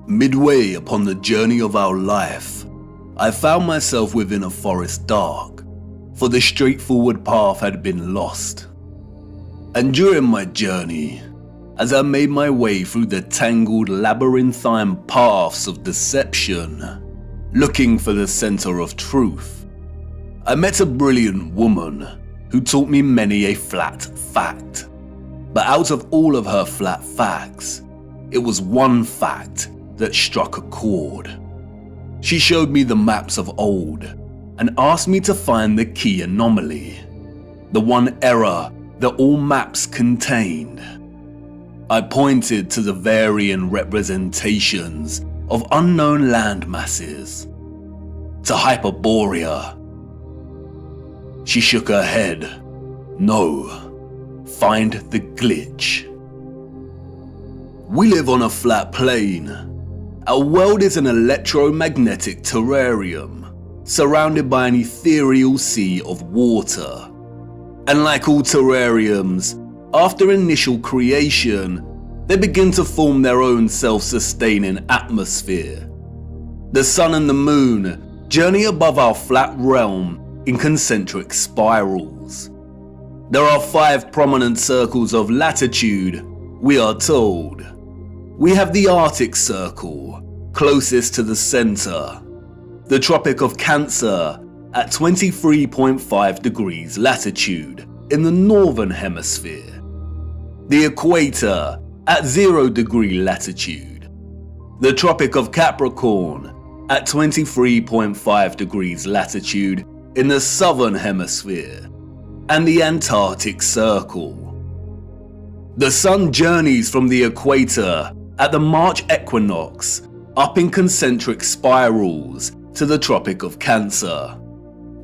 Midway upon the journey of our life, I found myself within a forest dark, for the straightforward path had been lost. And during my journey, as I made my way through the tangled labyrinthine paths of deception, looking for the center of truth, I met a brilliant woman who taught me many a flat fact. But out of all of her flat facts, it was one fact that struck a chord. She showed me the maps of old and asked me to find the key anomaly, the one error that all maps contained. I pointed to the varying representations of unknown land masses, to Hyperborea. She shook her head. No, find the glitch. We live on a flat plane. Our world is an electromagnetic terrarium, surrounded by an ethereal sea of water. And like all terrariums, after initial creation, they begin to form their own self-sustaining atmosphere. The sun and the moon journey above our flat realm in concentric spirals. There are 5 prominent circles of latitude, we are told. We have the Arctic Circle, closest to the center, the Tropic of Cancer at 23.5 degrees latitude in the northern hemisphere, the Equator at 0 degree latitude, the Tropic of Capricorn at 23.5 degrees latitude in the southern hemisphere, and the Antarctic Circle. The sun journeys from the equator at the March equinox up in concentric spirals to the Tropic of Cancer.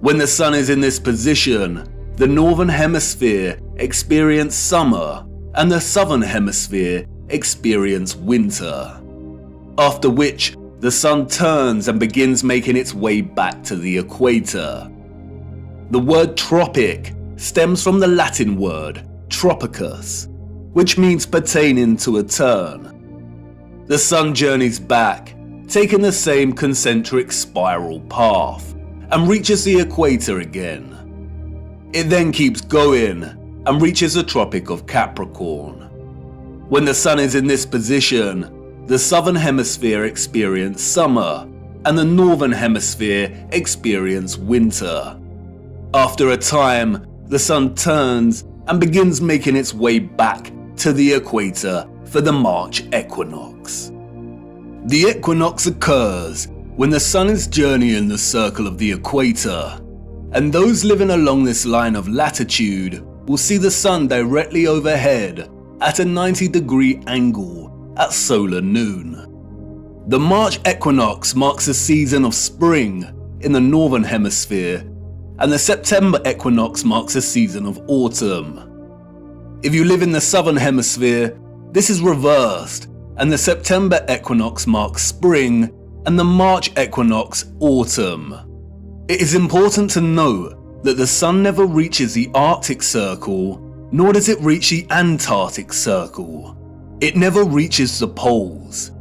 When the sun is in this position, the northern hemisphere experiences summer and the southern hemisphere experiences winter. After which, the sun turns and begins making its way back to the equator. The word tropic stems from the Latin word tropicus, which means pertaining to a turn. The sun journeys back, taking the same concentric spiral path, and reaches the equator again. It then keeps going and reaches the Tropic of Capricorn. When the sun is in this position, the southern hemisphere experiences summer and the northern hemisphere experiences winter. After a time, the sun turns and begins making its way back to the equator for the March equinox. The equinox occurs when the sun is journeying the circle of the equator, and those living along this line of latitude will see the sun directly overhead at a 90-degree angle at solar noon. The March equinox marks a season of spring in the northern hemisphere, and the September equinox marks a season of autumn. If you live in the southern hemisphere, this is reversed, and the September equinox marks spring and the March equinox autumn. It is important to note that the sun never reaches the Arctic Circle, nor does it reach the Antarctic Circle. It never reaches the poles.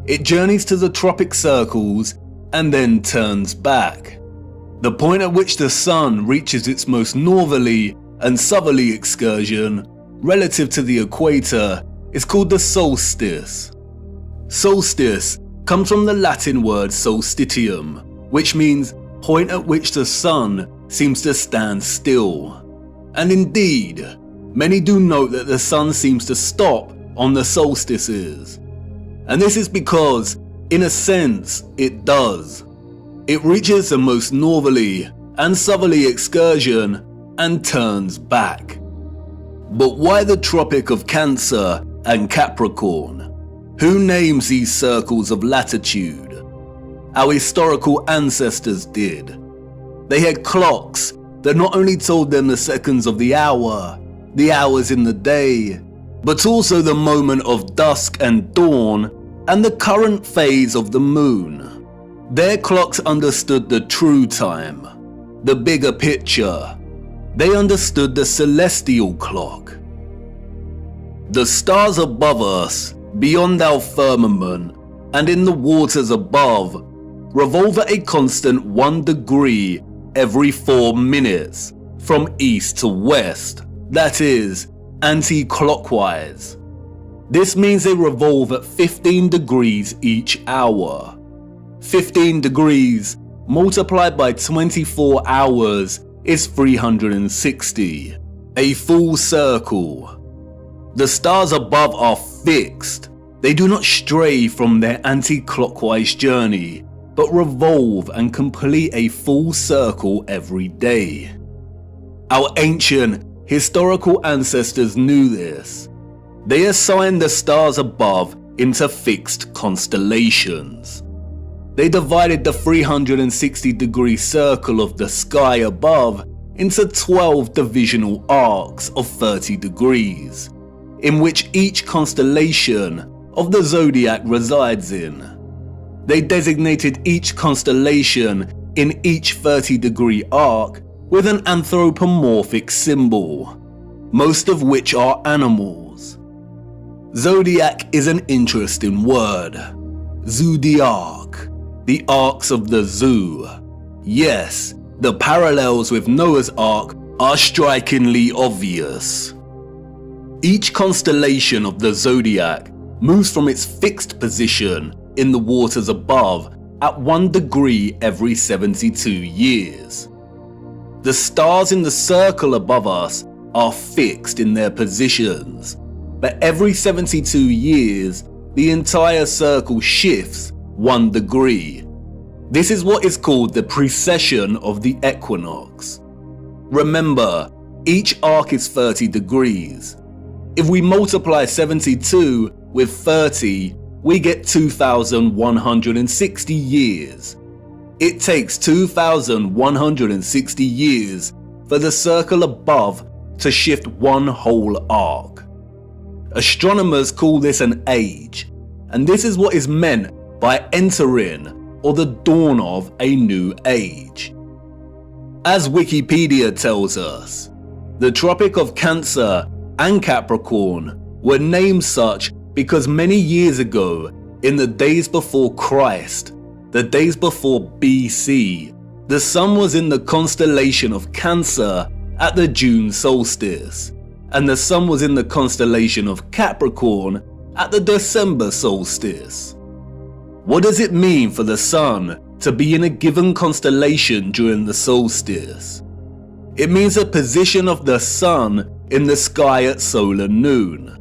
It journeys to the tropic circles and then turns back. The point at which the sun reaches its most northerly and southerly excursion relative to the equator is called the solstice. Solstice comes from the Latin word solstitium, which means point at which the sun seems to stand still. And indeed, many do note that the sun seems to stop on the solstices. And this is because, in a sense, it does. It reaches the most northerly and southerly excursion and turns back. But why the Tropic of Cancer and Capricorn? Who names these circles of latitude? Our historical ancestors did. They had clocks that not only told them the seconds of the hour, the hours in the day, but also the moment of dusk and dawn and the current phase of the moon. Their clocks understood the true time, the bigger picture. They understood the celestial clock. The stars above us, beyond our firmament, and in the waters above revolve at a constant 1 degree every 4 minutes from east to west, that is, anti-clockwise. This means they revolve at 15 degrees each hour. 15 degrees multiplied by 24 hours is 360, a full circle. The stars above are fixed. They do not stray from their anti-clockwise journey, but revolve and complete a full circle every day. Our ancient, historical ancestors knew this. They assigned the stars above into fixed constellations. They divided the 360-degree circle of the sky above into 12 divisional arcs of 30 degrees, in which each constellation of the zodiac resides in. They designated each constellation in each 30-degree arc with an anthropomorphic symbol, most of which are animals. Zodiac is an interesting word. Zodiac, the arcs of the zoo. Yes, the parallels with Noah's Ark are strikingly obvious. Each constellation of the zodiac moves from its fixed position in the waters above at 1 degree every 72 years. The stars in the circle above us are fixed in their positions, but every 72 years the entire circle shifts 1 degree. This is what is called the precession of the equinox. Remember, each arc is 30 degrees. If we multiply 72 with 30, we get 2,160 years. It takes 2,160 years for the circle above to shift 1 whole arc. Astronomers call this an age, and this is what is meant by entering or the dawn of a new age. As Wikipedia tells us, the Tropic of Cancer and Capricorn were named such because many years ago, in the days before Christ, the days before BC, the sun was in the constellation of Cancer at the June solstice, and the sun was in the constellation of Capricorn at the December solstice. What does it mean for the sun to be in a given constellation during the solstice? It means a position of the sun in the sky at solar noon.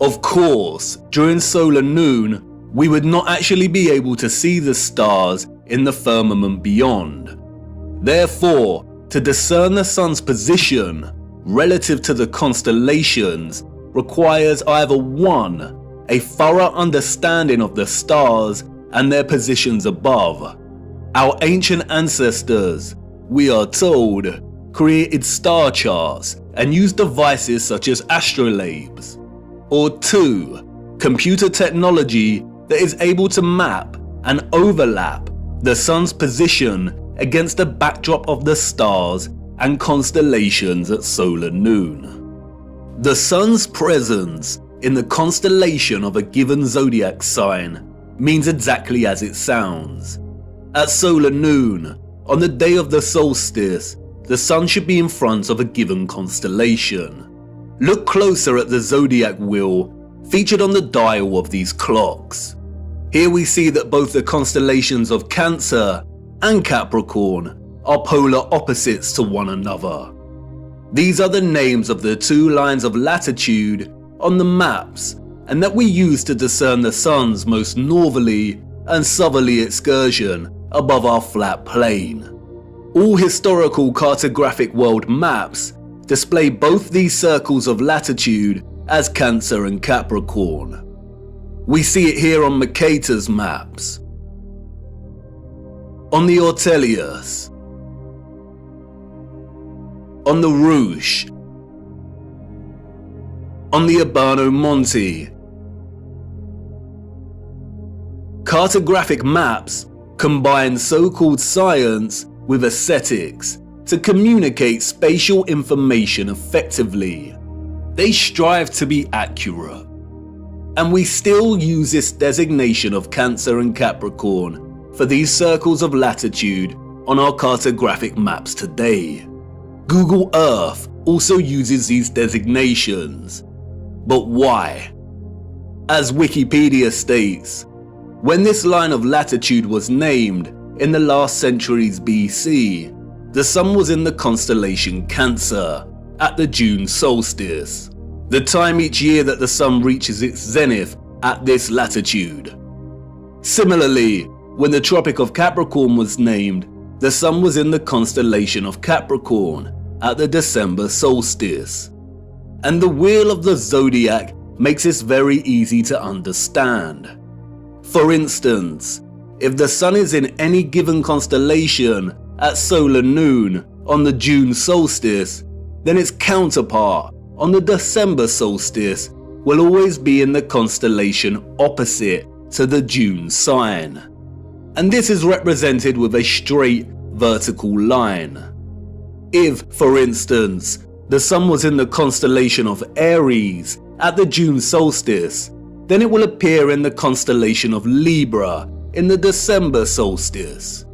Of course, during solar noon, we would not actually be able to see the stars in the firmament beyond. Therefore, to discern the sun's position relative to the constellations requires either 1, a thorough understandanding of the stars and their positions above. Our ancient ancestors, we are told, created star charts and used devices such as astrolabes. Or 2, computer technology that is able to map and overlap the sun's position against the backdrop of the stars and constellations at solar noon. The sun's presence in the constellation of a given zodiac sign means exactly as it sounds. At solar noon, on the day of the solstice, the sun should be in front of a given constellation. Look closer at the zodiac wheel featured on the dial of these clocks. Here we see that both the constellations of Cancer and Capricorn are polar opposites to one another. These are the names of the 2 lines of latitude on the maps, and that we use to discern the sun's most northerly and southerly excursion above our flat plane. All historical cartographic world maps display both these circles of latitude as Cancer and Capricorn. We see it here on Mercator's maps, on the Ortelius, on the Rouge, on the Urbano Monte. Cartographic maps combine so-called science with aesthetics to communicate spatial information effectively. They strive to be accurate. And we still use this designation of Cancer and Capricorn for these circles of latitude on our cartographic maps today. Google Earth also uses these designations. But why? As Wikipedia states, when this line of latitude was named in the last centuries BC, the sun was in the constellation Cancer at the June solstice, the time each year that the sun reaches its zenith at this latitude. Similarly, when the Tropic of Capricorn was named, the sun was in the constellation of Capricorn at the December solstice. And the wheel of the zodiac makes this very easy to understand. For instance, if the sun is in any given constellation at solar noon on the June solstice, then its counterpart on the December solstice will always be in the constellation opposite to the June sign. And this is represented with a straight vertical line. If, for instance, the sun was in the constellation of Aries at the June solstice, then it will appear in the constellation of Libra in the December solstice.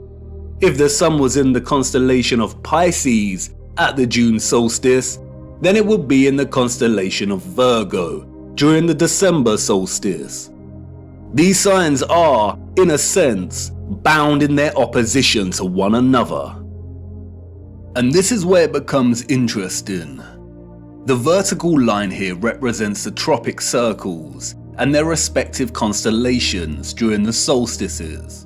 If the sun was in the constellation of Pisces at the June solstice, then it will be in the constellation of Virgo during the December solstice. These signs are, in a sense, bound in their opposition to one another. And this is where it becomes interesting. The vertical line here represents the tropic circles and their respective constellations during the solstices,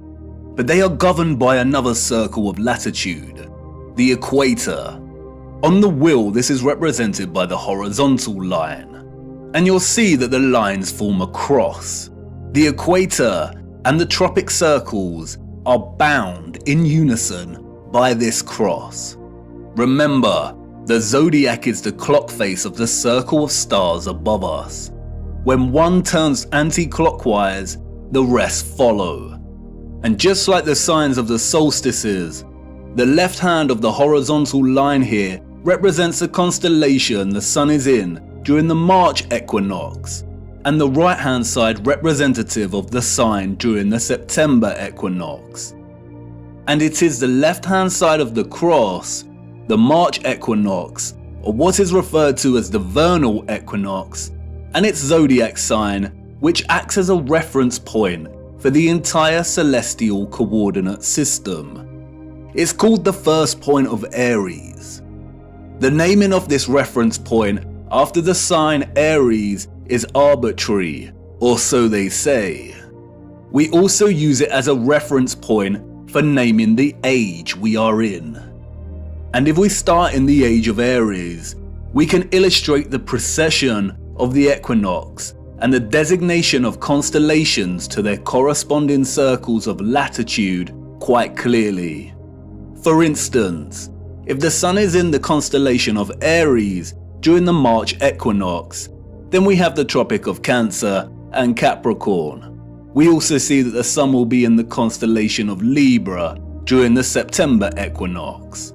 but they are governed by another circle of latitude, the equator. On the wheel, this is represented by the horizontal line, and you'll see that the lines form a cross. The equator and the tropic circles are bound in unison by this cross. Remember, the zodiac is the clock face of the circle of stars above us. When one turns anti-clockwise, the rest follow. And just like the signs of the solstices, the left hand of the horizontal line here represents the constellation the sun is in during the March equinox, and the right hand side representative of the sign during the September equinox. And it is the left hand side of the cross, the March equinox, or what is referred to as the vernal equinox, and its zodiac sign, which acts as a reference point for the entire celestial coordinate system. It's called the first point of Aries. The naming of this reference point after the sign Aries is arbitrary, or so they say. We also use it as a reference point for naming the age we are in. And if we start in the age of Aries, we can illustrate the precession of the equinox and the designation of constellations to their corresponding circles of latitude quite clearly. For instance, if the sun is in the constellation of Aries during the March equinox, then we have the Tropic of Cancer and Capricorn. We also see that the sun will be in the constellation of Libra during the September equinox.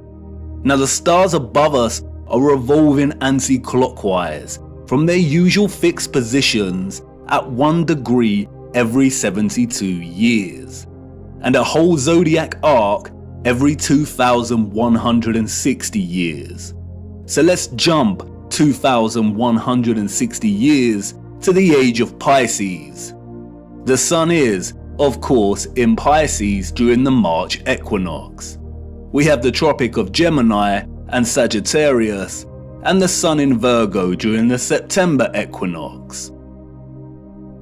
Now the stars above us are revolving anti-clockwise from their usual fixed positions at 1 degree every 72 years, and a whole zodiac arc every 2,160 years. So let's jump 2,160 years to the age of Pisces. The sun is, of course, in Pisces during the March equinox. We have the Tropic of Gemini and Sagittarius, and the sun in Virgo during the September equinox.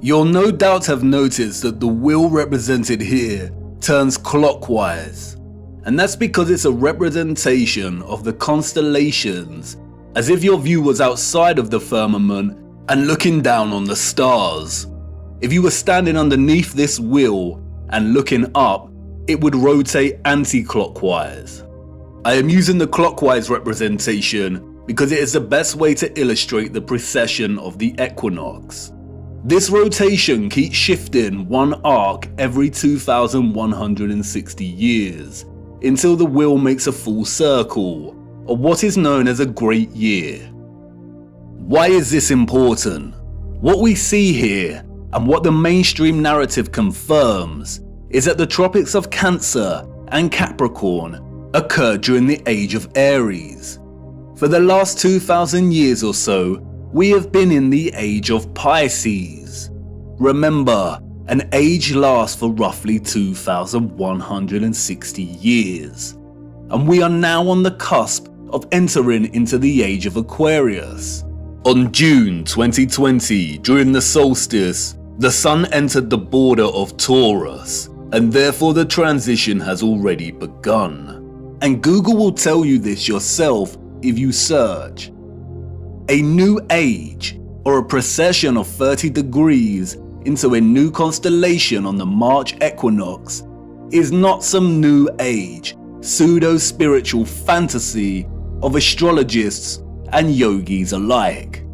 You'll no doubt have noticed that the wheel represented here turns clockwise, and that's because it's a representation of the constellations, as if your view was outside of the firmament and looking down on the stars. If you were standing underneath this wheel and looking up, it would rotate anti-clockwise. I am using the clockwise representation because it is the best way to illustrate the precession of the equinox. This rotation keeps shifting one arc every 2,160 years, until the wheel makes a full circle, or what is known as a great year. Why is this important? What we see here And what the mainstream narrative confirms is that the tropics of Cancer and Capricorn occurred during the age of Aries. For the last 2,000 years or so, we have been in the age of Pisces. Remember, an age lasts for roughly 2,160 years. And we are now on the cusp of entering into the age of Aquarius. On June 2020, during the solstice, the Sun entered the border of Taurus, and therefore the transition has already begun. And Google will tell you this yourself if you search. A new age, or a precession of 30 degrees into a new constellation on the March equinox, is not some new age, pseudo-spiritual fantasy of astrologists and yogis alike.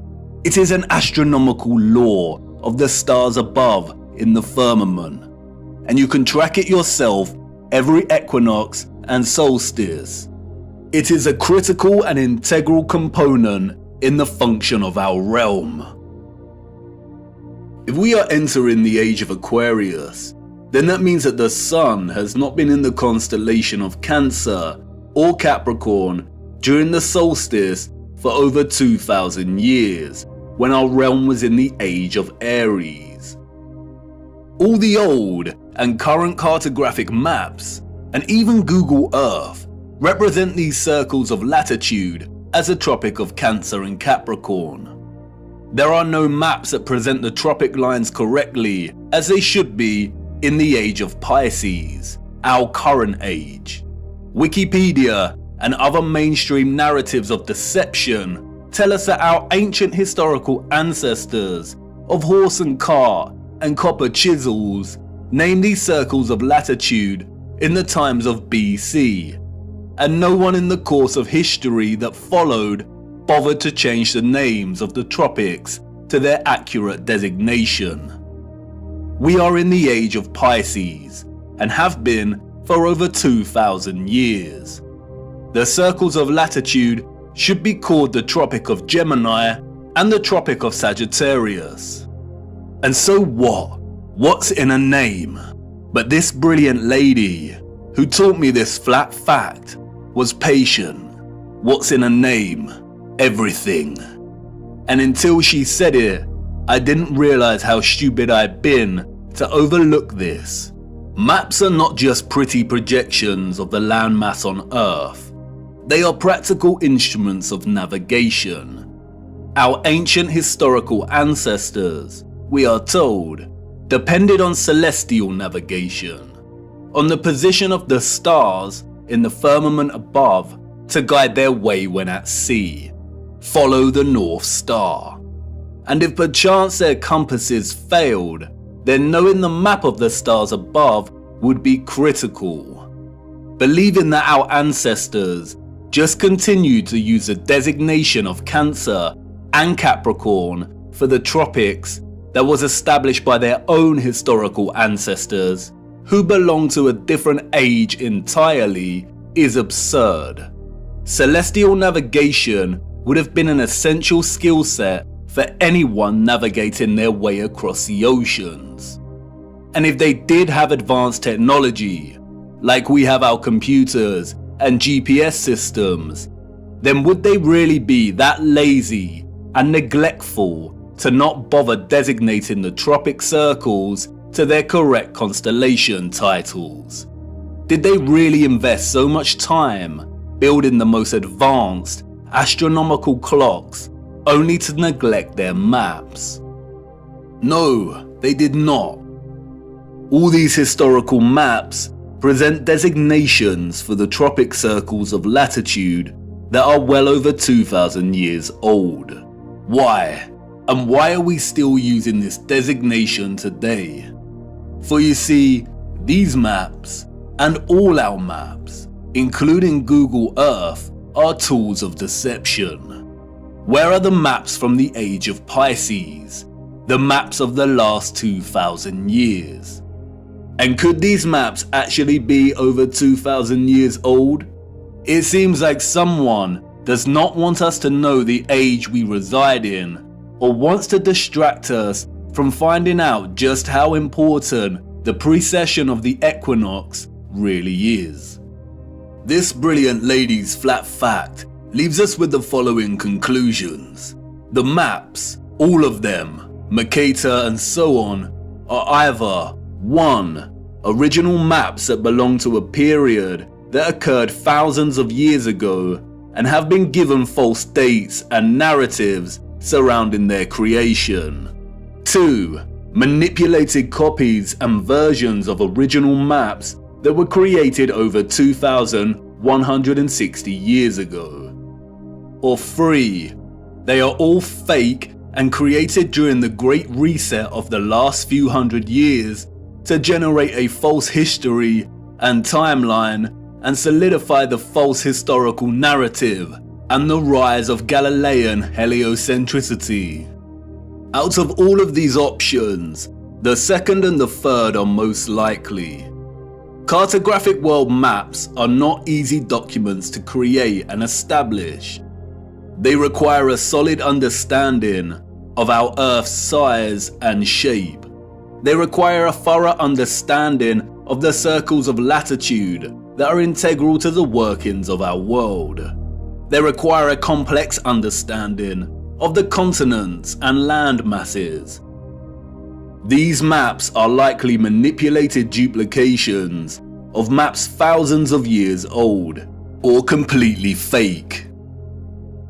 It is an astronomical law of the stars above in the firmament, and you can track it yourself every equinox and solstice. It is a critical and integral component in the function of our realm. If we are entering the age of Aquarius, then that means that the Sun has not been in the constellation of Cancer or Capricorn during the solstice for over 2,000 years, when our realm was in the age of Aries. All the old and current cartographic maps, and even Google Earth, represent these circles of latitude as the Tropic of Cancer and Capricorn. There are no maps that present the tropic lines correctly as they should be in the age of Pisces, our current age. Wikipedia and other mainstream narratives of deception tell us that our ancient historical ancestors of horse and cart and copper chisels named these circles of latitude in the times of BC, and no one in the course of history that followed bothered to change the names of the tropics to their accurate designation. We are in the age of Pisces, and have been for over 2,000 years. The circles of latitude should be called the Tropic of Gemini and the Tropic of Sagittarius. And so what? What's in a name? But this brilliant lady, who taught me this flat fact, was patient. What's in a name? Everything. And until she said it, I didn't realize how stupid I'd been to overlook this. Maps are not just pretty projections of the landmass on Earth. They are practical instruments of navigation. Our ancient historical ancestors, we are told, depended on celestial navigation, on the position of the stars in the firmament above to guide their way when at sea. Follow the North Star. And if perchance their compasses failed, then knowing the map of the stars above would be critical. Believing that our ancestors just continued to use the designation of Cancer and Capricorn for the tropics that was established by their own historical ancestors, who belong to a different age entirely, is absurd. Celestial navigation would have been an essential skill set for anyone navigating their way across the oceans. And if they did have advanced technology, like we have our computers and GPS systems, then would they really be that lazy and neglectful to not bother designating the tropic circles to their correct constellation titles? Did they really invest so much time building the most advanced astronomical clocks only to neglect their maps? No, they did not. All these historical maps present designations for the tropic circles of latitude that are well over 2,000 years old. Why? And why are we still using this designation today? For you see, these maps, and all our maps, including Google Earth, are tools of deception. Where are the maps from the age of Pisces? The maps of the last 2,000 years? And could these maps actually be over 2,000 years old? It seems like someone does not want us to know the age we reside in, or wants to distract us from finding out just how important the precession of the equinox really is. This brilliant lady's flat fact leaves us with the following conclusions. The maps, all of them, Mercator and so on, are either 1. Original maps that belong to a period that occurred thousands of years ago and have been given false dates and narratives surrounding their creation. 2. Manipulated copies and versions of original maps that were created over 2,160 years ago. Or 3. They are all fake and created during the Great Reset of the last few hundred years to generate a false history and timeline and solidify the false historical narrative and the rise of Galilean heliocentricity. Out of all of these options, the second and the third are most likely. Cartographic world maps are not easy documents to create and establish. They require a solid understanding of our Earth's size and shape. They require a thorough understanding of the circles of latitude that are integral to the workings of our world. They require a complex understanding of the continents and land masses. These maps are likely manipulated duplications of maps thousands of years old, or completely fake.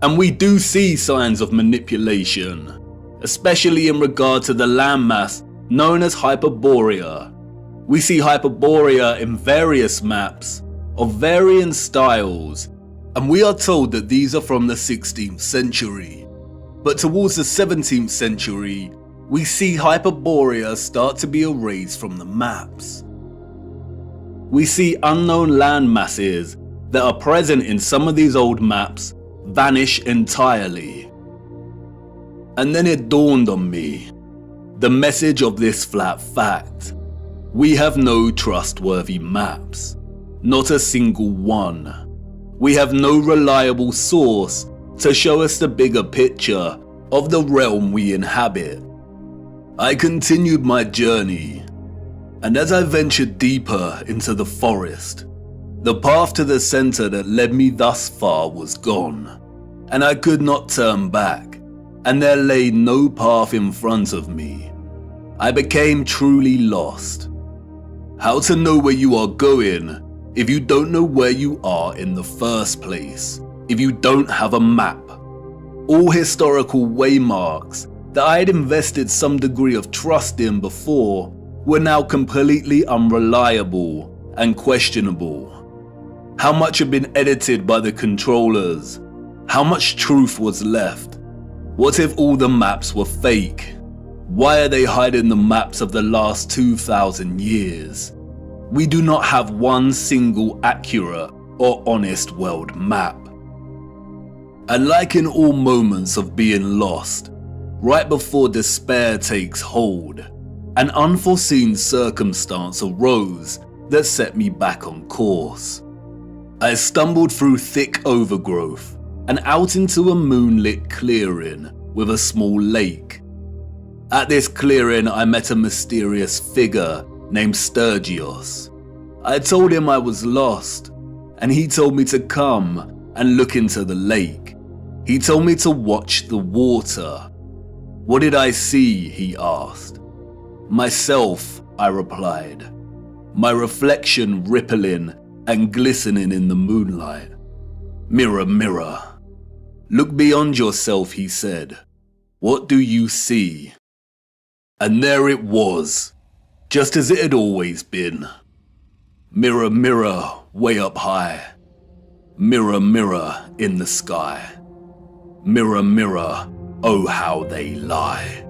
And we do see signs of manipulation, especially in regard to the landmass known as Hyperborea. We see Hyperborea in various maps of varying styles, and we are told that these are from the 16th century. But towards the 17th century, we see Hyperborea start to be erased from the maps. We see unknown land masses that are present in some of these old maps vanish entirely. And then it dawned on me, the message of this flat fact. We have no trustworthy maps, not a single one. We have no reliable source to show us the bigger picture of the realm we inhabit. I continued my journey, and as I ventured deeper into the forest, the path to the center that led me thus far was gone, and I could not turn back, and there lay no path in front of me. I became truly lost. How to know where you are going if you don't know where you are in the first place, if you don't have a map? All historical waymarks that I had invested some degree of trust in before were now completely unreliable and questionable. How much had been edited by the controllers? How much truth was left? What if all the maps were fake? Why are they hiding the maps of the last 2,000 years? We do not have one single accurate or honest world map. And like in all moments of being lost, right before despair takes hold, an unforeseen circumstance arose that set me back on course. I stumbled through thick overgrowth and out into a moonlit clearing with a small lake. At this clearing, I met a mysterious figure named Sturgios. I told him I was lost, and he told me to come and look into the lake. He told me to watch the water. What did I see? He asked. Myself, I replied. My reflection rippling and glistening in the moonlight. Mirror, mirror. Look beyond yourself, he said. What do you see? And there it was, just as it had always been. Mirror, mirror, way up high. Mirror, mirror in the sky. Mirror, mirror, oh how they lie.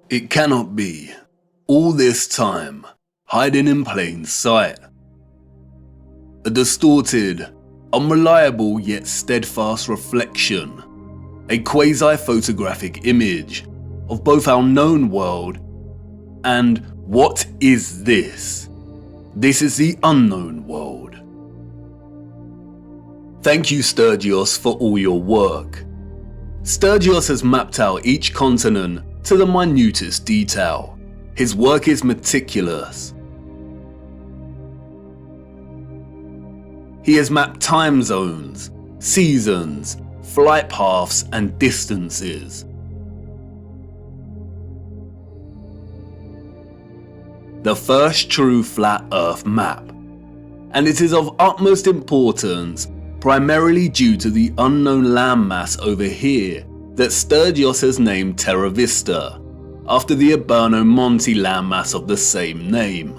It cannot be. All this time, hiding in plain sight. A distorted, unreliable yet steadfast reflection. A quasi-photographic image of both our known world and what is this? This is the unknown world. Thank you, Sturgios, for all your work. Sturgios has mapped out each continent to the minutest detail. His work is meticulous. He has mapped time zones, seasons, flight paths and distances. The first true flat Earth map, and it is of utmost importance primarily due to the unknown landmass over here that Sturgios has named Terra Vista, after the Aberno Monte landmass of the same name.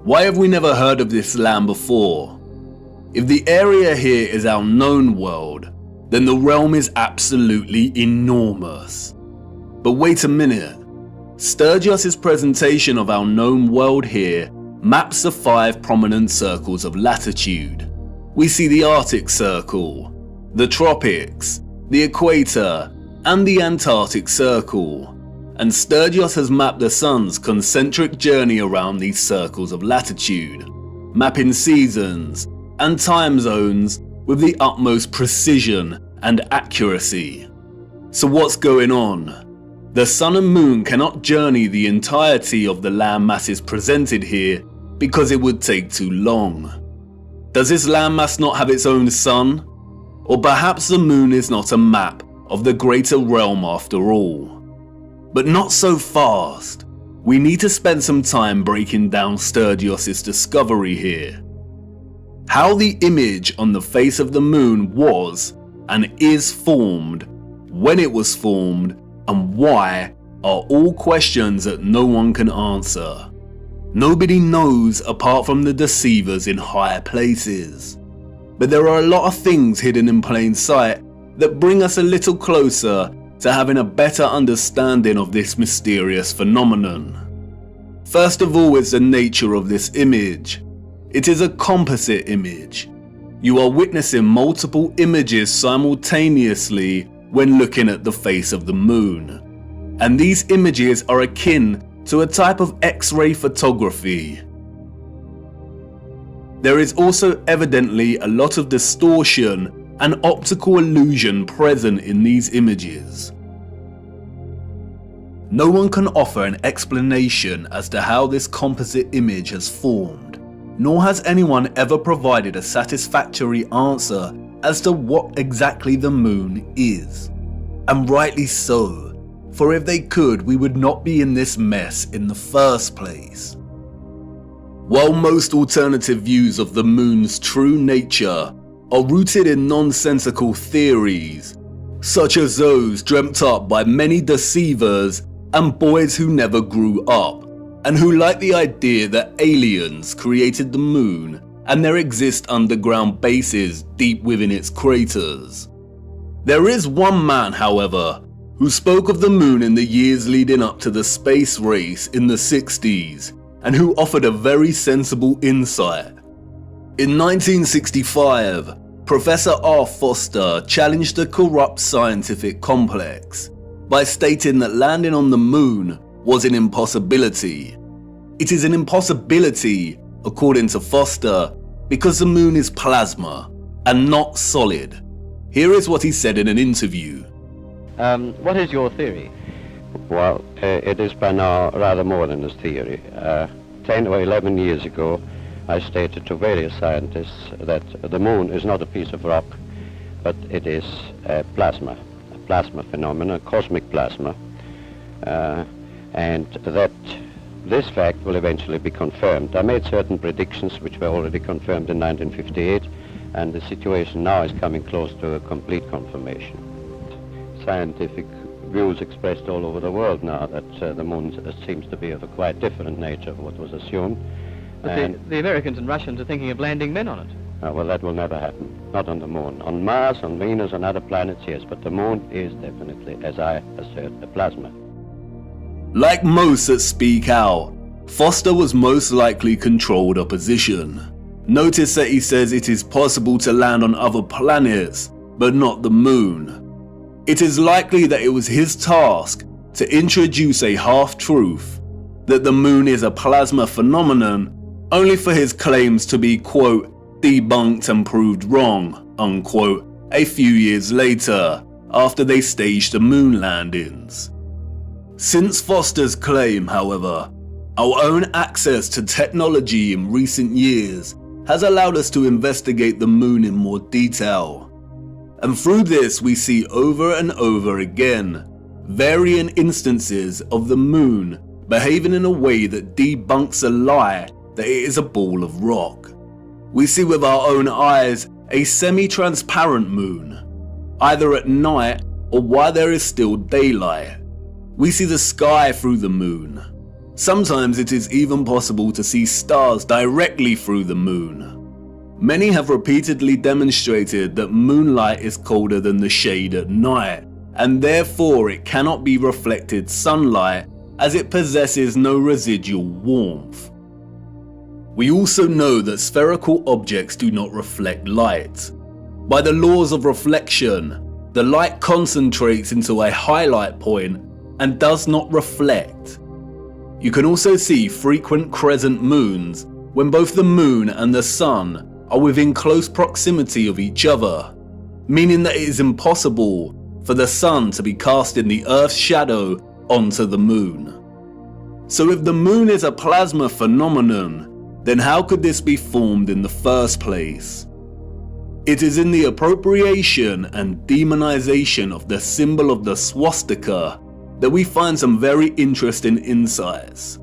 Why have we never heard of this land before? If the area here is our known world, then the realm is absolutely enormous. But wait a minute. Sturgios' presentation of our known world here maps the 5 prominent circles of latitude. We see the Arctic Circle, the Tropics, the Equator, and the Antarctic Circle. And Sturgios has mapped the Sun's concentric journey around these circles of latitude, mapping seasons and time zones with the utmost precision and accuracy. So what's going on? The Sun and Moon cannot journey the entirety of the land masses presented here because it would take too long. Does this landmass not have its own sun? Or perhaps the Moon is not a map of the greater realm after all. But not so fast. We need to spend some time breaking down Sturgios' discovery here. How the image on the face of the Moon was and is formed, when it was formed, and why are all questions that no one can answer. Nobody knows apart from the deceivers in higher places. But there are a lot of things hidden in plain sight that bring us a little closer to having a better understanding of this mysterious phenomenon. First of all is the nature of this image. It is a composite image. You are witnessing multiple images simultaneously when looking at the face of the Moon. And these images are akin to a type of X-ray photography. There is also evidently a lot of distortion and optical illusion present in these images. No one can offer an explanation as to how this composite image has formed, nor has anyone ever provided a satisfactory answer as to what exactly the Moon is. And rightly so, for if they could, we would not be in this mess in the first place. While most alternative views of the Moon's true nature are rooted in nonsensical theories, such as those dreamt up by many deceivers and boys who never grew up, and who like the idea that aliens created the Moon and there exist underground bases deep within its craters. There is one man, however, who spoke of the Moon in the years leading up to the space race in the 60s, and who offered a very sensible insight. In 1965, Professor R. Foster challenged the corrupt scientific complex by stating that landing on the Moon was an impossibility. It is an impossibility, according to Foster, because the Moon is plasma and not solid. Here is what he said in an interview. What is your theory? Well, it is by now rather more than a theory. 10 or 11 years ago, I stated to various scientists that the Moon is not a piece of rock, but it is a plasma phenomenon, cosmic plasma, and that this fact will eventually be confirmed. I made certain predictions which were already confirmed in 1958, and the situation now is coming close to a complete confirmation. Scientific views expressed all over the world now that the Moon seems to be of a quite different nature of what was assumed. But the Americans and Russians are thinking of landing men on it. Well, that will never happen. Not on the Moon. On Mars, on Venus, on other planets, yes, but the Moon is definitely, as I assert, a plasma. Like most that speak out, Foster was most likely controlled opposition. Notice that he says it is possible to land on other planets, but not the moon. It is likely that it was his task to introduce a half-truth, that the moon is a plasma phenomenon, only for his claims to be, quote, debunked and proved wrong, unquote, a few years later, after they staged the moon landings. Since Foster's claim, however, our own access to technology in recent years has allowed us to investigate the moon in more detail. And through this we see over and over again varying instances of the moon behaving in a way that debunks a lie that it is a ball of rock. We see with our own eyes a semi-transparent moon, either at night or while there is still daylight. We see the sky through the moon. Sometimes it is even possible to see stars directly through the moon. Many have repeatedly demonstrated that moonlight is colder than the shade at night, and therefore it cannot be reflected sunlight as it possesses no residual warmth. We also know that spherical objects do not reflect light. By the laws of reflection, the light concentrates into a highlight point and does not reflect. You can also see frequent crescent moons when both the moon and the sun are within close proximity of each other, meaning that it is impossible for the sun to be casting the Earth's shadow onto the moon. So if the moon is a plasma phenomenon, then how could this be formed in the first place? It is in the appropriation and demonization of the symbol of the swastika that we find some very interesting insights.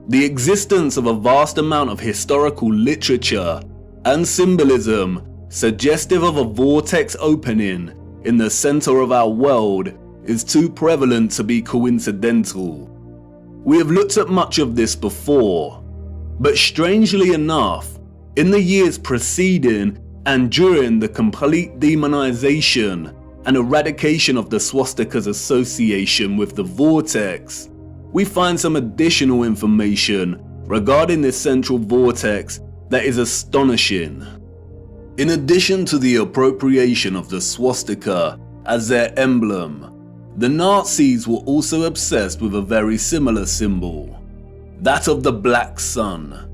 The existence of a vast amount of historical literature and symbolism suggestive of a vortex opening in the center of our world is too prevalent to be coincidental. We have looked at much of this before, but strangely enough, in the years preceding and during the complete demonization and eradication of the swastika's association with the vortex, we find some additional information regarding this central vortex that is astonishing. In addition to the appropriation of the swastika as their emblem, the Nazis were also obsessed with a very similar symbol, that of the Black Sun.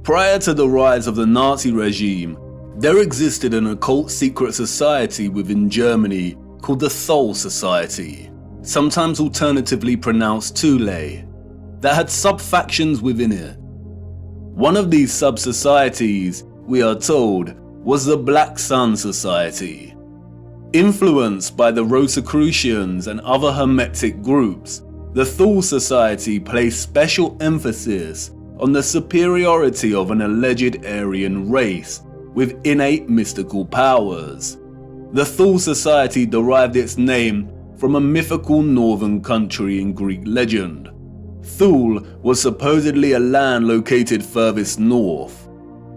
Prior to the rise of the Nazi regime, there existed an occult secret society within Germany called the Thule Society, sometimes alternatively pronounced Thule, that had sub-factions within it. One of these sub-societies, we are told, was the Black Sun Society. Influenced by the Rosicrucians and other Hermetic groups, the Thule Society placed special emphasis on the superiority of an alleged Aryan race with innate mystical powers. The Thule Society derived its name from a mythical northern country in Greek legend. Thule was supposedly a land located furthest north.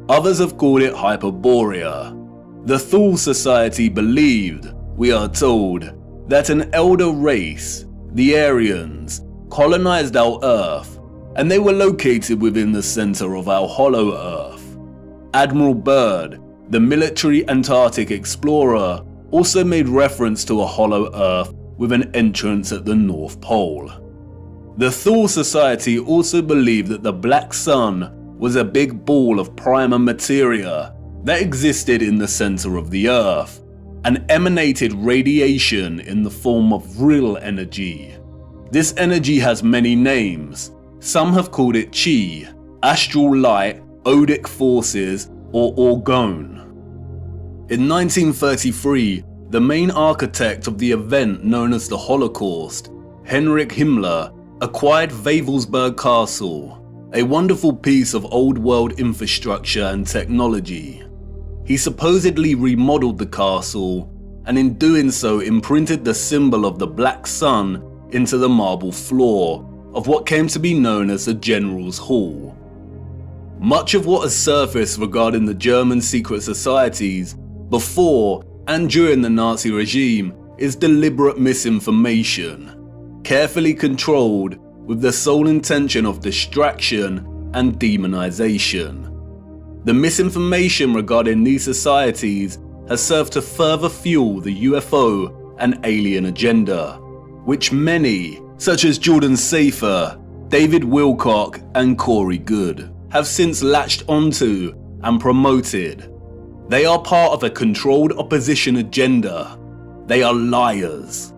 Others have called it Hyperborea. The Thule Society believed, we are told, that an elder race, the Aryans, colonized our Earth, and they were located within the center of our hollow Earth. Admiral Byrd, the military Antarctic explorer, also made reference to a hollow Earth with an entrance at the North Pole. The Thule Society also believed that the Black Sun was a big ball of primer materia that existed in the center of the Earth and emanated radiation in the form of real energy. This energy has many names. Some have called it Chi, astral light, odic forces, or orgone. In 1933, the main architect of the event known as the Holocaust, Heinrich Himmler, acquired Wavelsberg Castle, a wonderful piece of old world infrastructure and technology. He supposedly remodeled the castle, and in doing so imprinted the symbol of the Black Sun into the marble floor of what came to be known as the General's Hall. Much of what has surfaced regarding the German secret societies before and during the Nazi regime is deliberate misinformation. carefully controlled with the sole intention of distraction and demonization. The misinformation regarding these societies has served to further fuel the UFO and alien agenda, which many, such as Jordan Safer, David Wilcock and Corey Good, have since latched onto and promoted. They are part of a controlled opposition agenda. They are liars.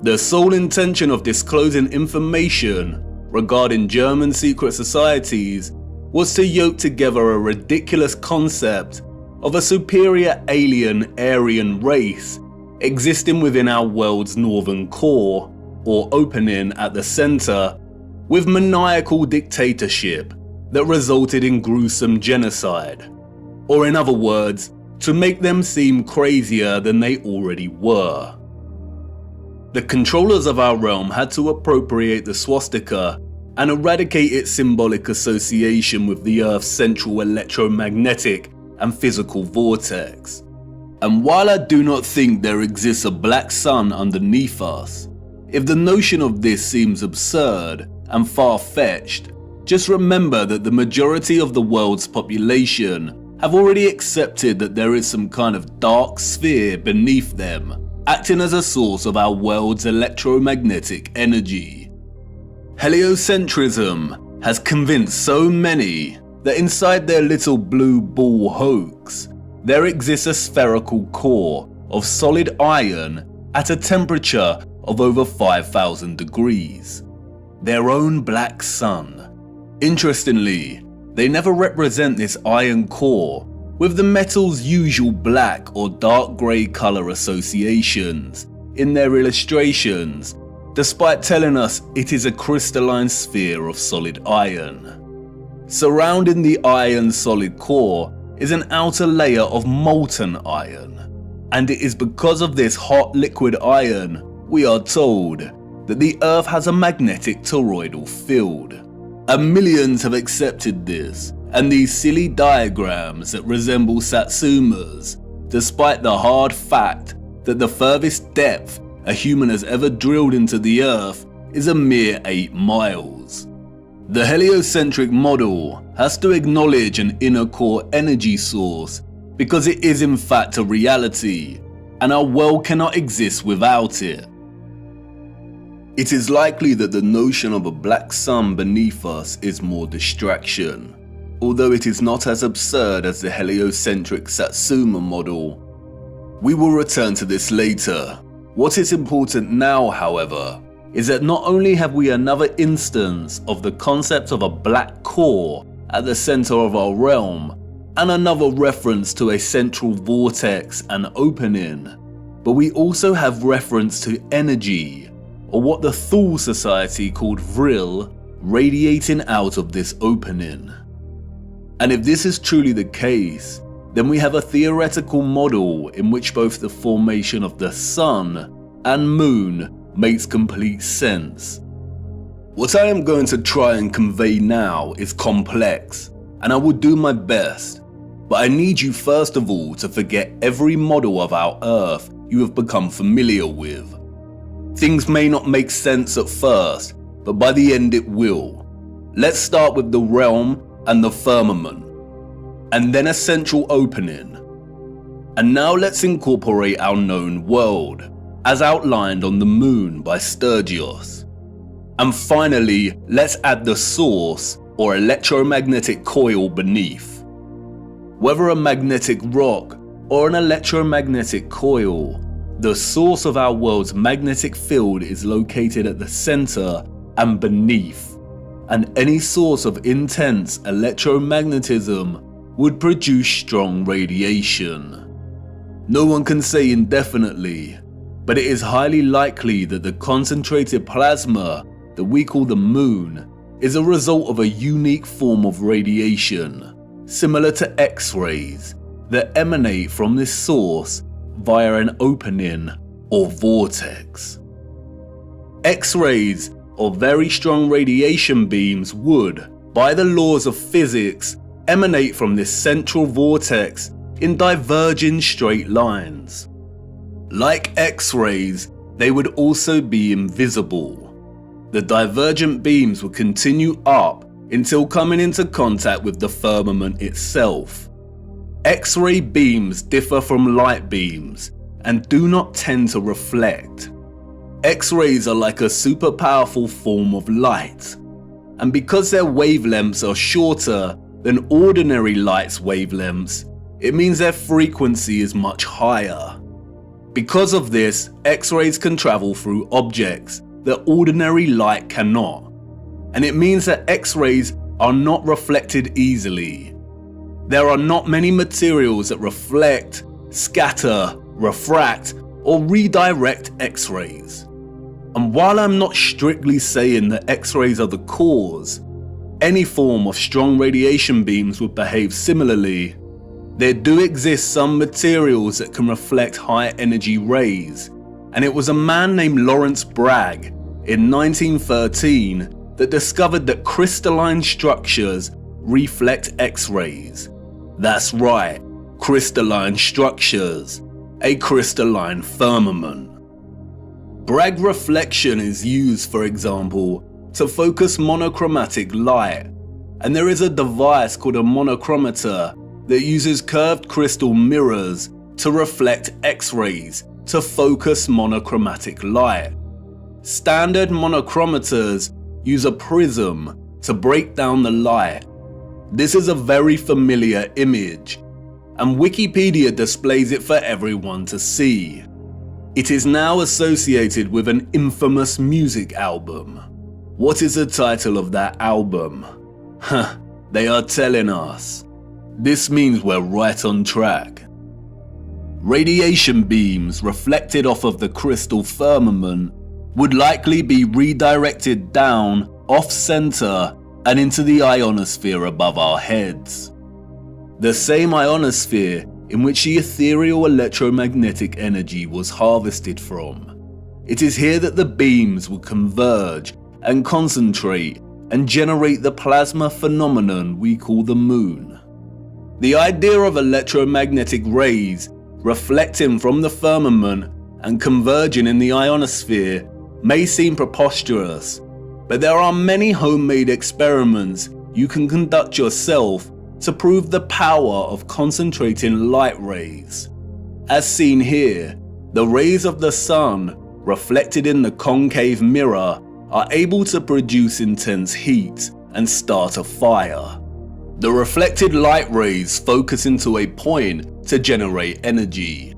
The sole intention of disclosing information regarding German secret societies was to yoke together a ridiculous concept of a superior alien Aryan race existing within our world's northern core, or opening at the center, with maniacal dictatorship that resulted in gruesome genocide. Or in other words, to make them seem crazier than they already were. The controllers of our realm had to appropriate the swastika and eradicate its symbolic association with the Earth's central electromagnetic and physical vortex. And while I do not think there exists a black sun underneath us, if the notion of this seems absurd and far-fetched, just remember that the majority of the world's population have already accepted that there is some kind of dark sphere beneath them, acting as a source of our world's electromagnetic energy. Heliocentrism has convinced so many that inside their little blue ball hoax, there exists a spherical core of solid iron at a temperature of over 5,000 degrees. Their own black sun. Interestingly, they never represent this iron core with the metal's usual black or dark grey colour associations in their illustrations, despite telling us it is a crystalline sphere of solid iron. Surrounding the iron solid core is an outer layer of molten iron, and it is because of this hot liquid iron, we are told, that the Earth has a magnetic toroidal field. And millions have accepted this, and these silly diagrams that resemble Satsumas, despite the hard fact that the furthest depth a human has ever drilled into the Earth is a mere 8 miles. The heliocentric model has to acknowledge an inner core energy source because it is in fact a reality, and our world cannot exist without it. It is likely that the notion of a black sun beneath us is more distraction, although it is not as absurd as the heliocentric Satsuma model. We will return to this later. What is important now, however, is that not only have we another instance of the concept of a black core at the center of our realm, and another reference to a central vortex and opening, but we also have reference to energy, or what the Thule Society called Vril, radiating out of this opening. And if this is truly the case, then we have a theoretical model in which both the formation of the sun and moon makes complete sense. What I am going to try and convey now is complex, and I will do my best, but I need you first of all to forget every model of our Earth you have become familiar with. Things may not make sense at first, but by the end it will. Let's start with the realm and the firmament, and then a central opening. And now let's incorporate our known world, as outlined on the moon by Sturgios. And finally, let's add the source, or electromagnetic coil beneath. Whether a magnetic rock or an electromagnetic coil, the source of our world's magnetic field is located at the center and beneath, and any source of intense electromagnetism would produce strong radiation. No one can say indefinitely, but it is highly likely that the concentrated plasma that we call the moon is a result of a unique form of radiation, similar to X-rays, that emanate from this source via an opening or vortex. X-rays, or very strong radiation beams, would, by the laws of physics, emanate from this central vortex in diverging straight lines. Like X-rays, they would also be invisible. The divergent beams would continue up until coming into contact with the firmament itself. X-ray beams differ from light beams and do not tend to reflect. X-rays are like a super powerful form of light, and because their wavelengths are shorter than ordinary light's wavelengths, it means their frequency is much higher. Because of this, X-rays can travel through objects that ordinary light cannot, and it means that X-rays are not reflected easily. There are not many materials that reflect, scatter, refract, or redirect X-rays. And while I'm not strictly saying that X-rays are the cause, any form of strong radiation beams would behave similarly. There do exist some materials that can reflect high energy rays, and it was a man named Lawrence Bragg in 1913 that discovered that crystalline structures reflect X-rays. That's right, crystalline structures, a crystalline firmament. Bragg reflection is used, for example, to focus monochromatic light, and there is a device called a monochromator that uses curved crystal mirrors to reflect X-rays to focus monochromatic light. Standard monochromators use a prism to break down the light. This is a very familiar image, and Wikipedia displays it for everyone to see. It is now associated with an infamous music album. What is the title of that album? They are telling us. This means we're right on track. Radiation beams reflected off of the crystal firmament would likely be redirected down, off-center, and into the ionosphere above our heads. The same ionosphere in which the ethereal electromagnetic energy was harvested from. It is here that the beams will converge and concentrate and generate the plasma phenomenon we call the moon. The idea of electromagnetic rays reflecting from the firmament and converging in the ionosphere may seem preposterous, but there are many homemade experiments you can conduct yourself to prove the power of concentrating light rays. As seen here, the rays of the sun reflected in the concave mirror are able to produce intense heat and start a fire. The reflected light rays focus into a point to generate energy.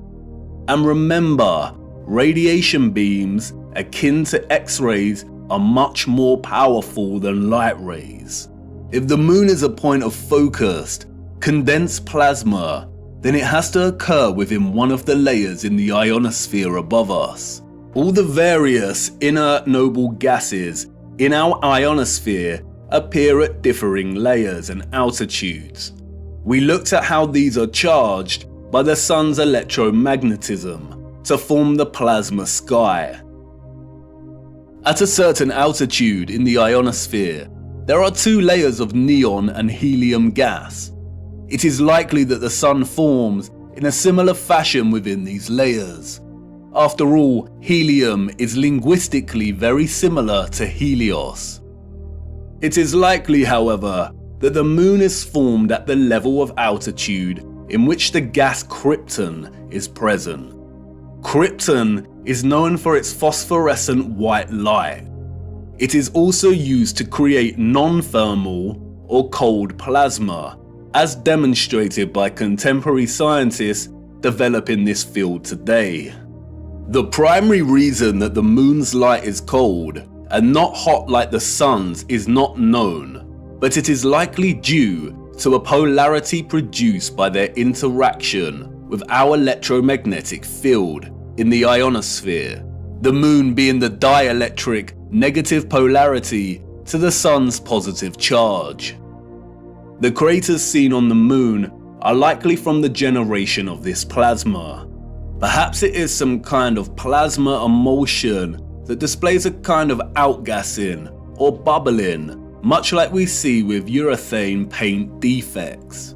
And remember, radiation beams akin to X-rays are much more powerful than light rays. If the moon is a point of focused, condensed plasma, then it has to occur within one of the layers in the ionosphere above us. All the various inert noble gases in our ionosphere appear at differing layers and altitudes. We looked at how these are charged by the sun's electromagnetism to form the plasma sky. At a certain altitude in the ionosphere, there are two layers of neon and helium gas. It is likely that the sun forms in a similar fashion within these layers. After all, helium is linguistically very similar to Helios. It is likely, however, that the moon is formed at the level of altitude in which the gas krypton is present. Krypton is known for its phosphorescent white light. It is also used to create non-thermal or cold plasma, as demonstrated by contemporary scientists developing this field today. The primary reason that the moon's light is cold and not hot like the sun's is not known, but it is likely due to a polarity produced by their interaction with our electromagnetic field in the ionosphere, the moon being the dielectric negative polarity to the sun's positive charge. The craters seen on the moon are likely from the generation of this plasma. Perhaps it is some kind of plasma emulsion that displays a kind of outgassing or bubbling, much like we see with urethane paint defects.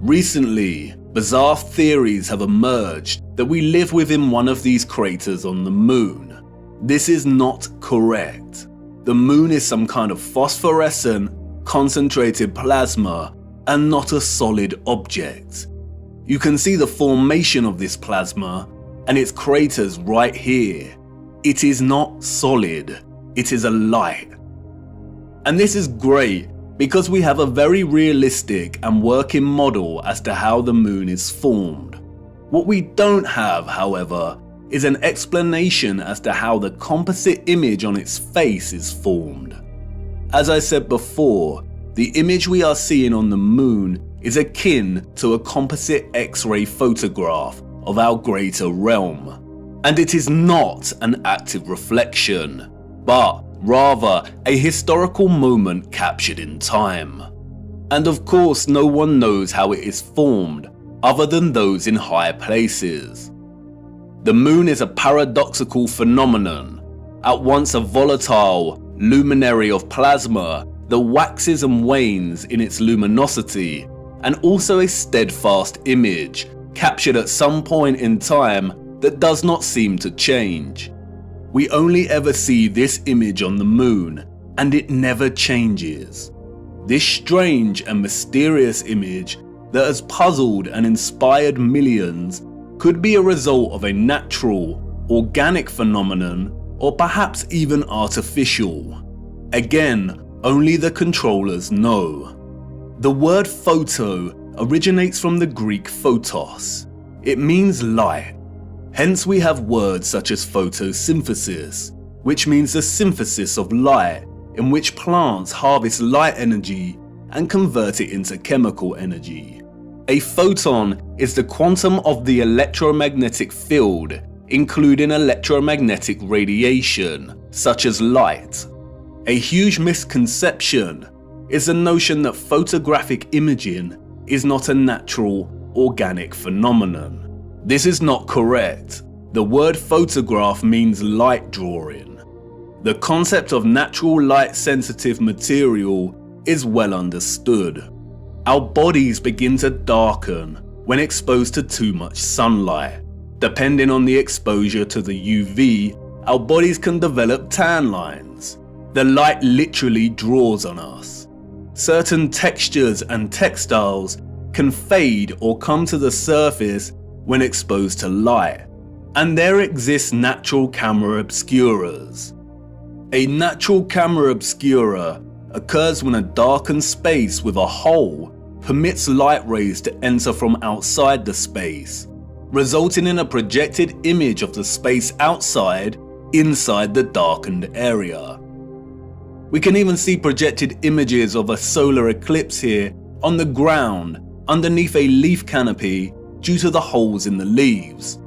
Recently, bizarre theories have emerged that we live within one of these craters on the moon. This is not correct. The moon is some kind of phosphorescent, concentrated plasma and not a solid object. You can see the formation of this plasma and its craters right here. It is not solid, it is a light. And this is great because we have a very realistic and working model as to how the moon is formed. What we don't have, however, is an explanation as to how the composite image on its face is formed. As I said before, the image we are seeing on the moon is akin to a composite X-ray photograph of our greater realm. And it is not an active reflection, but rather a historical moment captured in time. And of course, no one knows how it is formed other than those in high places. The moon is a paradoxical phenomenon, at once a volatile luminary of plasma that waxes and wanes in its luminosity, and also a steadfast image captured at some point in time that does not seem to change. We only ever see this image on the moon, and it never changes. This strange and mysterious image that has puzzled and inspired millions could be a result of a natural, organic phenomenon, or perhaps even artificial. Again, only the controllers know. The word photo originates from the Greek photos. It means light. Hence we have words such as photosynthesis, which means the synthesis of light, in which plants harvest light energy and convert it into chemical energy. A photon is the quantum of the electromagnetic field, including electromagnetic radiation, such as light. A huge misconception is the notion that photographic imaging is not a natural, organic phenomenon. This is not correct. The word photograph means light drawing. The concept of natural light-sensitive material is well understood. Our bodies begin to darken when exposed to too much sunlight. Depending on the exposure to the UV, our bodies can develop tan lines. The light literally draws on us. Certain textures and textiles can fade or come to the surface when exposed to light, and there exists natural camera obscuras. A natural camera obscura occurs when a darkened space with a hole permits light rays to enter from outside the space, resulting in a projected image of the space outside inside the darkened area. We can even see projected images of a solar eclipse here on the ground underneath a leaf canopy due to the holes in the leaves.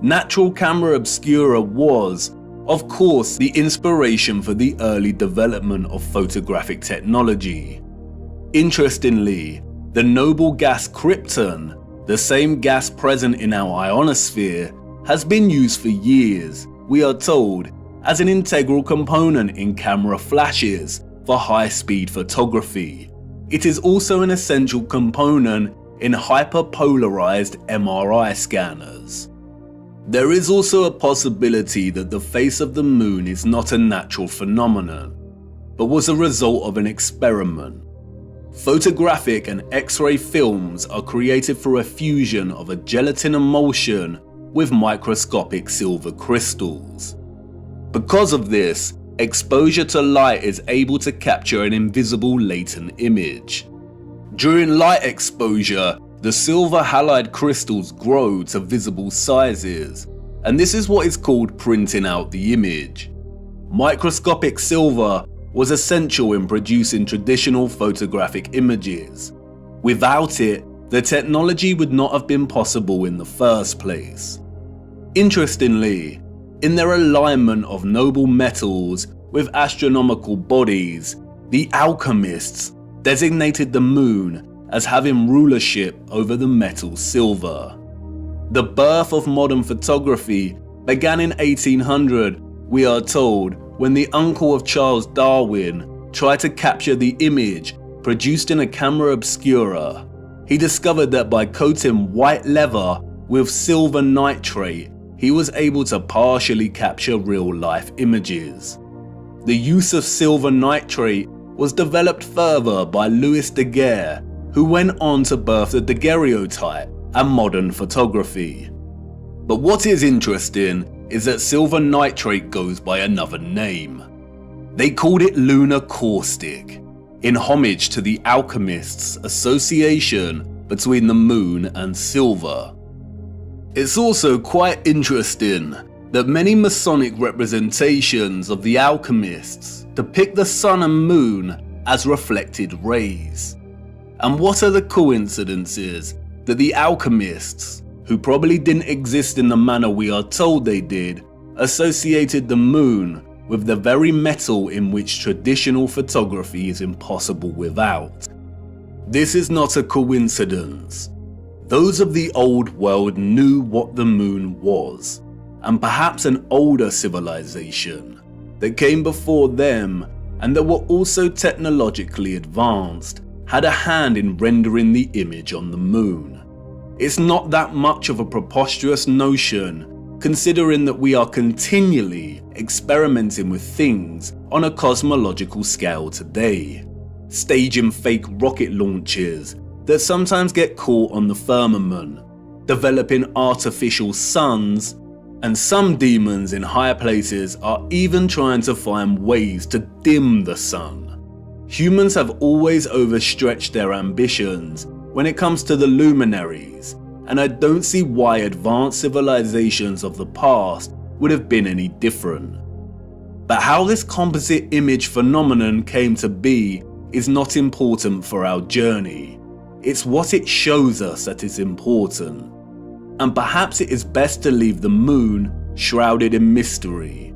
Natural camera obscura was, of course, the inspiration for the early development of photographic technology. Interestingly, the noble gas krypton, the same gas present in our ionosphere, has been used for years, we are told, as an integral component in camera flashes for high-speed photography. It is also an essential component in hyperpolarized MRI scanners. There is also a possibility that the face of the moon is not a natural phenomenon, but was a result of an experiment. Photographic and X-ray films are created through a fusion of a gelatin emulsion with microscopic silver crystals. Because of this, exposure to light is able to capture an invisible latent image. During light exposure, the silver halide crystals grow to visible sizes, and this is what is called printing out the image. Microscopic silver was essential in producing traditional photographic images. Without it, the technology would not have been possible in the first place. Interestingly, in their alignment of noble metals with astronomical bodies, the alchemists designated the moon as having rulership over the metal silver. The birth of modern photography began in 1800, we are told, when the uncle of Charles Darwin tried to capture the image produced in a camera obscura. He discovered that by coating white leather with silver nitrate, he was able to partially capture real-life images. The use of silver nitrate was developed further by Louis Daguerre, who went on to birth the daguerreotype and modern photography. But what is interesting is that silver nitrate goes by another name. They called it lunar caustic, in homage to the alchemists' association between the moon and silver. It's also quite interesting that many Masonic representations of the alchemists depict the sun and moon as reflected rays. And what are the coincidences that the alchemists, who probably didn't exist in the manner we are told they did, associated the moon with the very metal in which traditional photography is impossible without? This is not a coincidence. Those of the old world knew what the moon was, and perhaps an older civilization that came before them and that were also technologically advanced had a hand in rendering the image on the moon. It's not that much of a preposterous notion, considering that we are continually experimenting with things on a cosmological scale today, staging fake rocket launches that sometimes get caught on the firmament, developing artificial suns, and some demons in higher places are even trying to find ways to dim the sun. Humans have always overstretched their ambitions when it comes to the luminaries, and I don't see why advanced civilizations of the past would have been any different. But how this composite image phenomenon came to be is not important for our journey. It's what it shows us that is important. And perhaps it is best to leave the moon shrouded in mystery.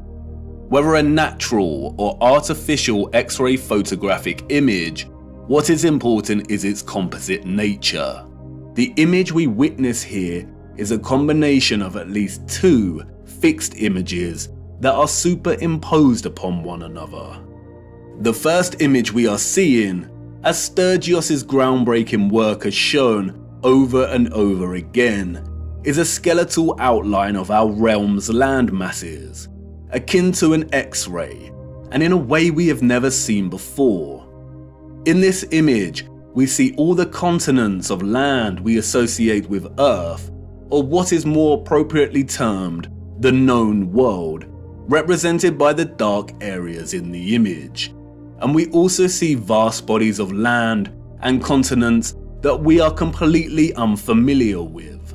Whether a natural or artificial X-ray photographic image, what is important is its composite nature. The image we witness here is a combination of at least two fixed images that are superimposed upon one another. The first image we are seeing, as Sturgios' groundbreaking work has shown over and over again, is a skeletal outline of our realm's land masses, akin to an X-ray, and in a way we have never seen before. In this image, we see all the continents of land we associate with Earth, or what is more appropriately termed the known world, represented by the dark areas in the image. And we also see vast bodies of land and continents that we are completely unfamiliar with.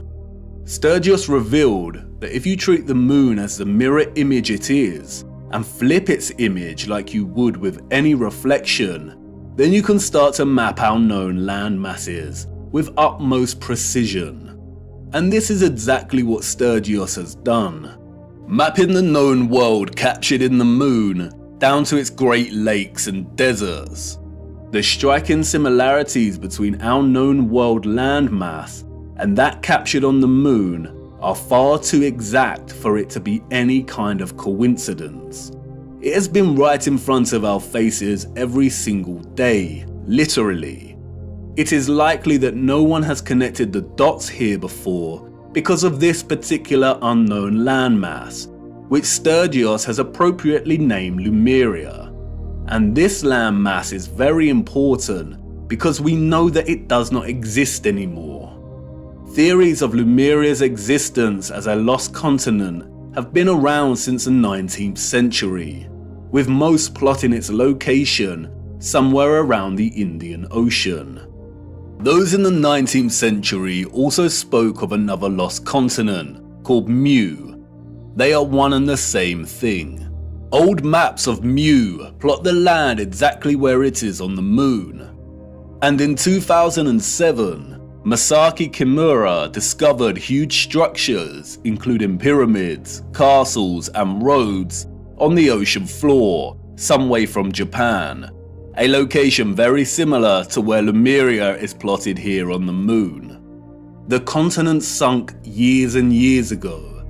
Sturgios revealed that if you treat the moon as the mirror image it is, and flip its image like you would with any reflection, then you can start to map our known land masses with utmost precision. And this is exactly what Sturgios has done, mapping the known world captured in the moon down to its Great Lakes and deserts. The striking similarities between our known world landmass and that captured on the moon are far too exact for it to be any kind of coincidence. It has been right in front of our faces every single day, literally. It is likely that no one has connected the dots here before because of this particular unknown landmass, which Sturgios has appropriately named Lemuria. And this landmass is very important because we know that it does not exist anymore. Theories of Lemuria's existence as a lost continent have been around since the 19th century, with most plotting its location somewhere around the Indian Ocean. Those in the 19th century also spoke of another lost continent called Mu. They are one and the same thing. Old maps of Mu plot the land exactly where it is on the moon. And in 2007, Masaki Kimura discovered huge structures, including pyramids, castles, and roads, on the ocean floor, some way from Japan, a location very similar to where Lemuria is plotted here on the moon. The continent sunk years and years ago,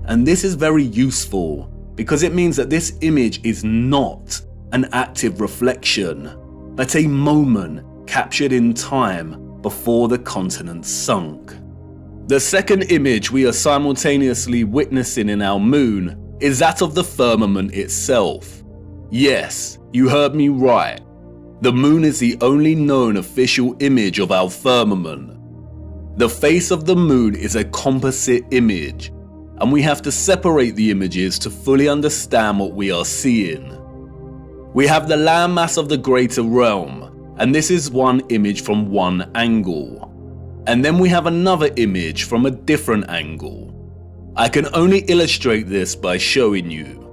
and this is very useful because it means that this image is not an active reflection, but a moment captured in time before the continent sunk. The second image we are simultaneously witnessing in our moon is that of the firmament itself. Yes, you heard me right. The moon is the only known official image of our firmament. The face of the moon is a composite image, and we have to separate the images to fully understand what we are seeing. We have the landmass of the greater realm, and this is one image from one angle. And then we have another image from a different angle. I can only illustrate this by showing you.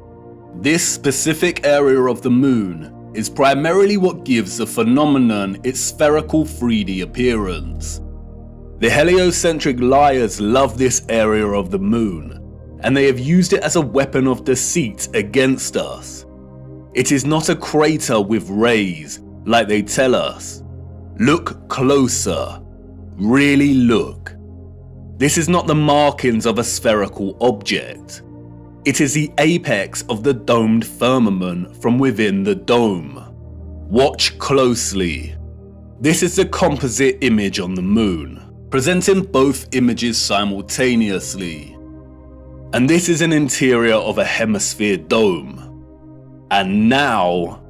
This specific area of the moon is primarily what gives the phenomenon its spherical 3D appearance. The heliocentric liars love this area of the moon, and they have used it as a weapon of deceit against us. It is not a crater with rays, like they tell us. Look closer. Really look. This is not the markings of a spherical object. It is the apex of the domed firmament from within the dome. Watch closely. This is the composite image on the moon, presenting both images simultaneously. And this is an interior of a hemisphere dome. And now,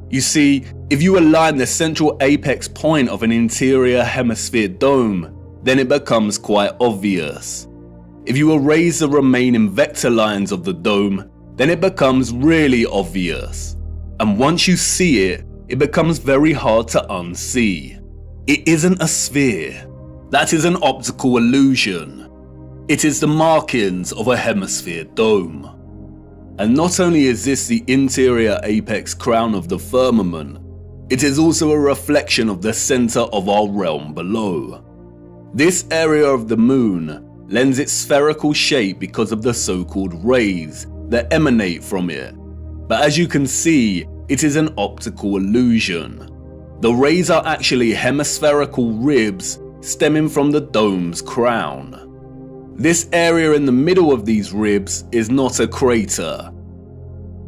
you see, if you align the central apex point of an interior hemisphere dome, then it becomes quite obvious. If you erase the remaining vector lines of the dome, then it becomes really obvious. And once you see it, it becomes very hard to unsee. It isn't a sphere. That is an optical illusion. It is the markings of a hemisphere dome. And not only is this the interior apex crown of the firmament, it is also a reflection of the center of our realm below. This area of the moon lends its spherical shape because of the so-called rays that emanate from it. But as you can see, it is an optical illusion. The rays are actually hemispherical ribs stemming from the dome's crown. This area in the middle of these ribs is not a crater.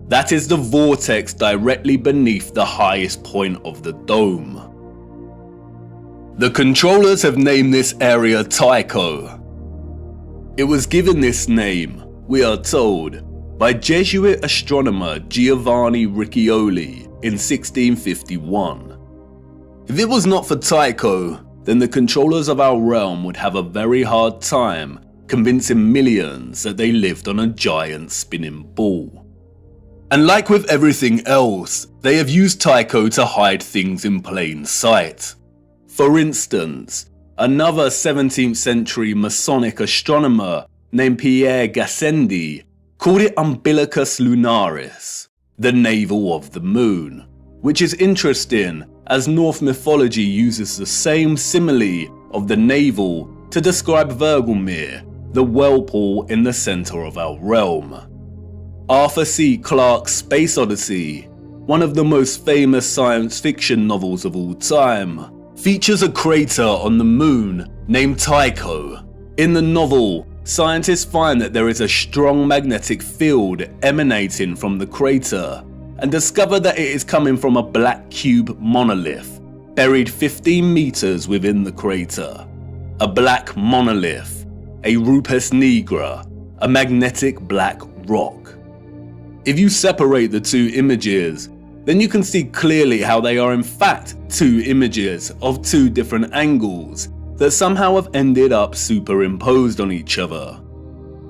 That is the vortex directly beneath the highest point of the dome. The controllers have named this area Tycho. It was given this name, we are told, by Jesuit astronomer Giovanni Riccioli in 1651. If it was not for Tycho, then the controllers of our realm would have a very hard time convincing millions that they lived on a giant spinning ball. And like with everything else, they have used Tycho to hide things in plain sight. For instance, another 17th century Masonic astronomer named Pierre Gassendi called it Umbilicus Lunaris, the navel of the moon, which is interesting as Norse mythology uses the same simile of the navel to describe Vergelmir, the whirlpool in the center of our realm. Arthur C. Clarke's Space Odyssey, one of the most famous science fiction novels of all time, features a crater on the moon named Tycho. In the novel, scientists find that there is a strong magnetic field emanating from the crater and discover that it is coming from a black cube monolith buried 15 meters within the crater. A black monolith, a rupus nigra, a magnetic black rock. If you separate the two images, then you can see clearly how they are in fact two images of two different angles that somehow have ended up superimposed on each other.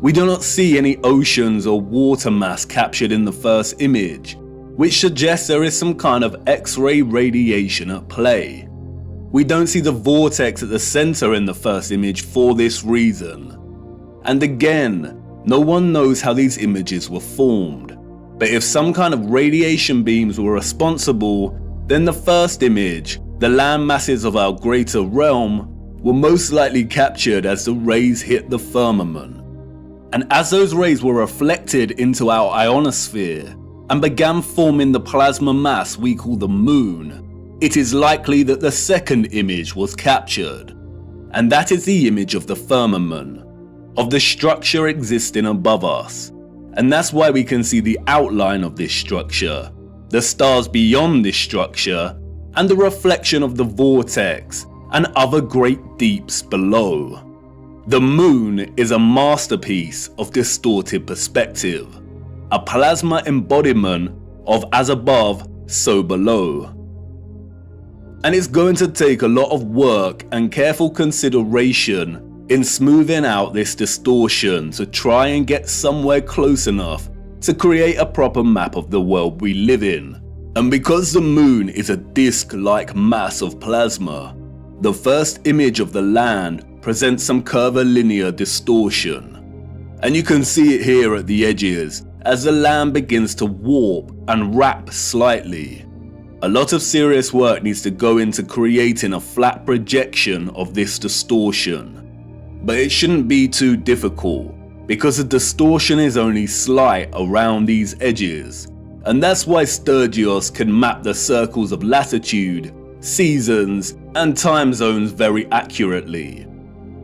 We do not see any oceans or water mass captured in the first image, which suggests there is some kind of X-ray radiation at play. We don't see the vortex at the center in the first image for this reason. And again, no one knows how these images were formed. But if some kind of radiation beams were responsible, then the first image, the land masses of our greater realm, were most likely captured as the rays hit the firmament. And as those rays were reflected into our ionosphere and began forming the plasma mass we call the moon, it is likely that the second image was captured. And that is the image of the firmament, of the structure existing above us. And that's why we can see the outline of this structure, the stars beyond this structure, and the reflection of the vortex and other great deeps below. The moon is a masterpiece of distorted perspective, a plasma embodiment of as above, so below. And it's going to take a lot of work and careful consideration in smoothing out this distortion to try and get somewhere close enough to create a proper map of the world we live in. And because the moon is a disc-like mass of plasma, the first image of the land presents some curvilinear distortion. And you can see it here at the edges as the land begins to warp and wrap slightly. A lot of serious work needs to go into creating a flat projection of this distortion. But it shouldn't be too difficult, because the distortion is only slight around these edges. And that's why Sturgios can map the circles of latitude, seasons, and time zones very accurately.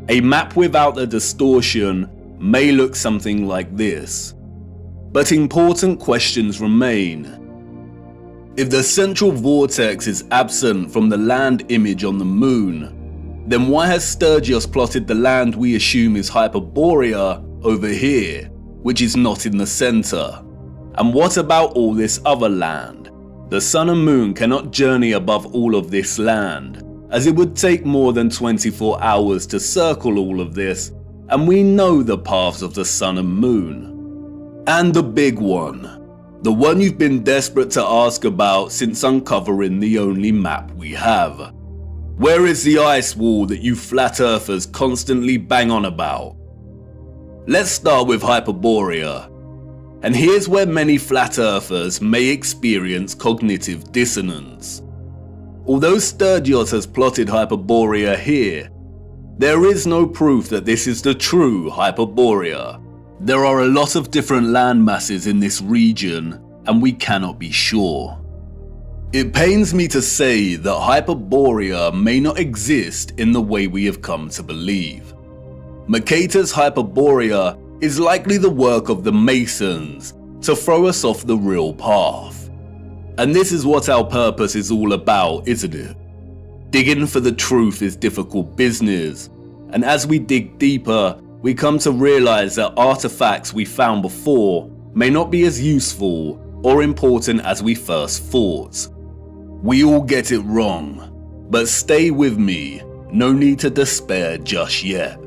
A map without the distortion may look something like this. But important questions remain. If the central vortex is absent from the land image on the moon, then why has Sturgios plotted the land we assume is Hyperborea over here, which is not in the center? And what about all this other land? The sun and moon cannot journey above all of this land, as it would take more than 24 hours to circle all of this, and we know the paths of the sun and moon. And the big one. The one you've been desperate to ask about since uncovering the only map we have. Where is the ice wall that you flat earthers constantly bang on about? Let's start with Hyperborea. And here's where many flat earthers may experience cognitive dissonance. Although Sturgios has plotted Hyperborea here, there is no proof that this is the true Hyperborea. There are a lot of different land masses in this region, and we cannot be sure. It pains me to say that Hyperborea may not exist in the way we have come to believe. Mercator's Hyperborea is likely the work of the Masons to throw us off the real path. And this is what our purpose is all about, isn't it? Digging for the truth is difficult business, and as we dig deeper, we come to realize that artifacts we found before may not be as useful or important as we first thought. We all get it wrong, but stay with me, no need to despair just yet.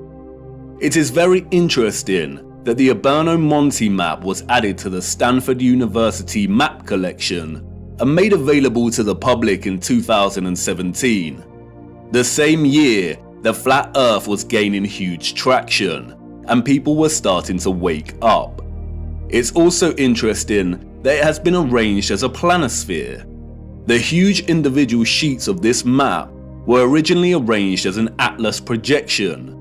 It is very interesting that the Urbano Monti map was added to the Stanford University map collection and made available to the public in 2017. The same year, the flat earth was gaining huge traction, and people were starting to wake up. It's also interesting that it has been arranged as a planisphere. The huge individual sheets of this map were originally arranged as an atlas projection,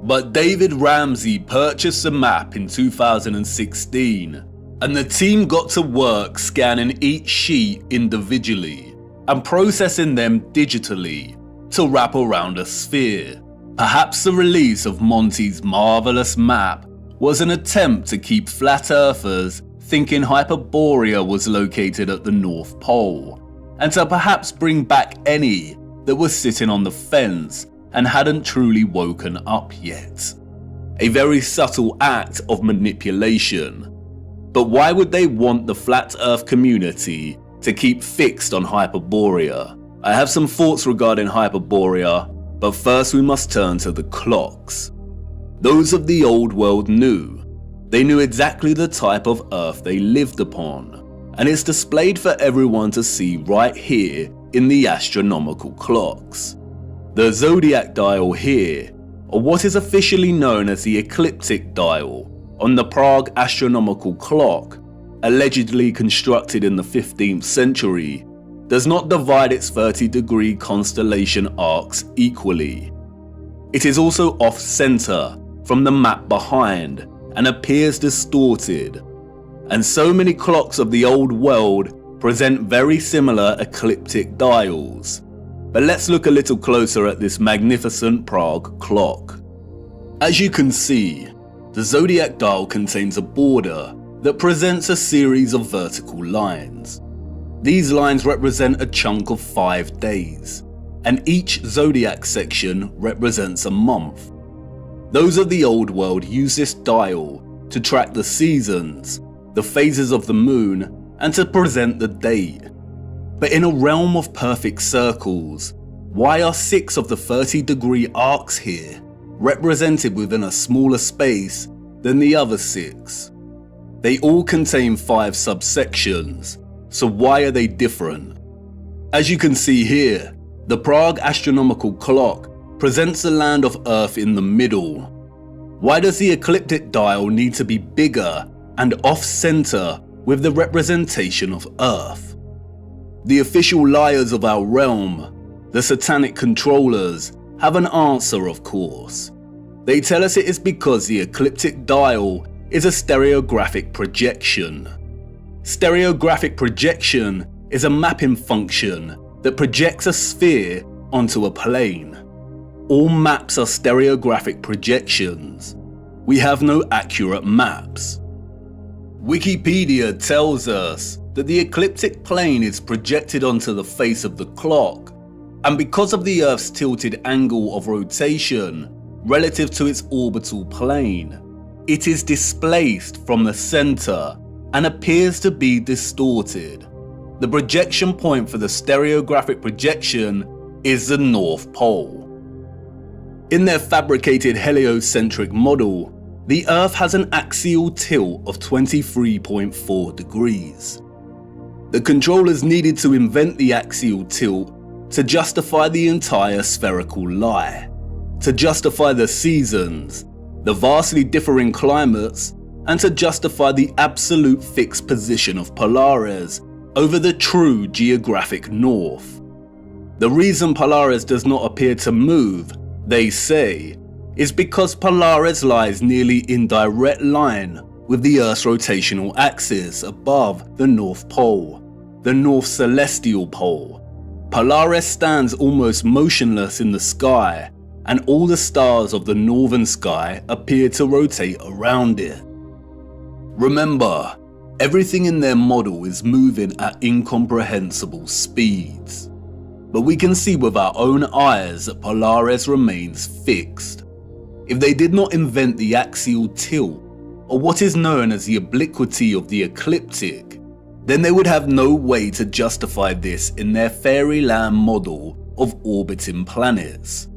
but David Ramsey purchased the map in 2016, and the team got to work scanning each sheet individually and processing them digitally to wrap around a sphere. Perhaps the release of Monti's marvelous map was an attempt to keep flat earthers thinking Hyperborea was located at the North Pole, and to perhaps bring back any that was sitting on the fence and hadn't truly woken up yet. A very subtle act of manipulation. But why would they want the flat earth community to keep fixed on Hyperborea? I have some thoughts regarding Hyperborea, but first we must turn to the clocks. Those of the old world knew. They knew exactly the type of earth they lived upon, and it's displayed for everyone to see right here in the astronomical clocks. The zodiac dial here, or what is officially known as the ecliptic dial, on the Prague astronomical clock, allegedly constructed in the 15th century, does not divide its 30-degree constellation arcs equally. It is also off-center from the map behind and appears distorted, and so many clocks of the old world present very similar ecliptic dials. But let's look a little closer at this magnificent Prague clock. As you can see, the zodiac dial contains a border that presents a series of vertical lines. These lines represent a chunk of 5 days, and each zodiac section represents a month. Those of the old world use this dial to track the seasons, the phases of the moon, and to present the date. But in a realm of perfect circles, why are 6 of the 30-degree arcs here represented within a smaller space than the other 6? They all contain 5 subsections, so why are they different? As you can see here, the Prague astronomical clock presents the land of Earth in the middle. Why does the ecliptic dial need to be bigger and off-center with the representation of Earth? The official liars of our realm, the satanic controllers, have an answer, of course. They tell us it is because the ecliptic dial is a stereographic projection. Stereographic projection is a mapping function that projects a sphere onto a plane. All maps are stereographic projections. We have no accurate maps. Wikipedia tells us that the ecliptic plane is projected onto the face of the clock, and because of the Earth's tilted angle of rotation relative to its orbital plane, it is displaced from the center and appears to be distorted. The projection point for the stereographic projection is the North Pole. In their fabricated heliocentric model, the Earth has an axial tilt of 23.4 degrees. The controllers needed to invent the axial tilt to justify the entire spherical lie, to justify the seasons, the vastly differing climates, and to justify the absolute fixed position of Polaris over the true geographic north. The reason Polaris does not appear to move, they say, is because Polaris lies nearly in direct line with the Earth's rotational axis above the North Pole, the North Celestial Pole. Polaris stands almost motionless in the sky, and all the stars of the northern sky appear to rotate around it. Remember, everything in their model is moving at incomprehensible speeds. But we can see with our own eyes that Polaris remains fixed. If they did not invent the axial tilt, or what is known as the obliquity of the ecliptic, then they would have no way to justify this in their fairyland model of orbiting planets.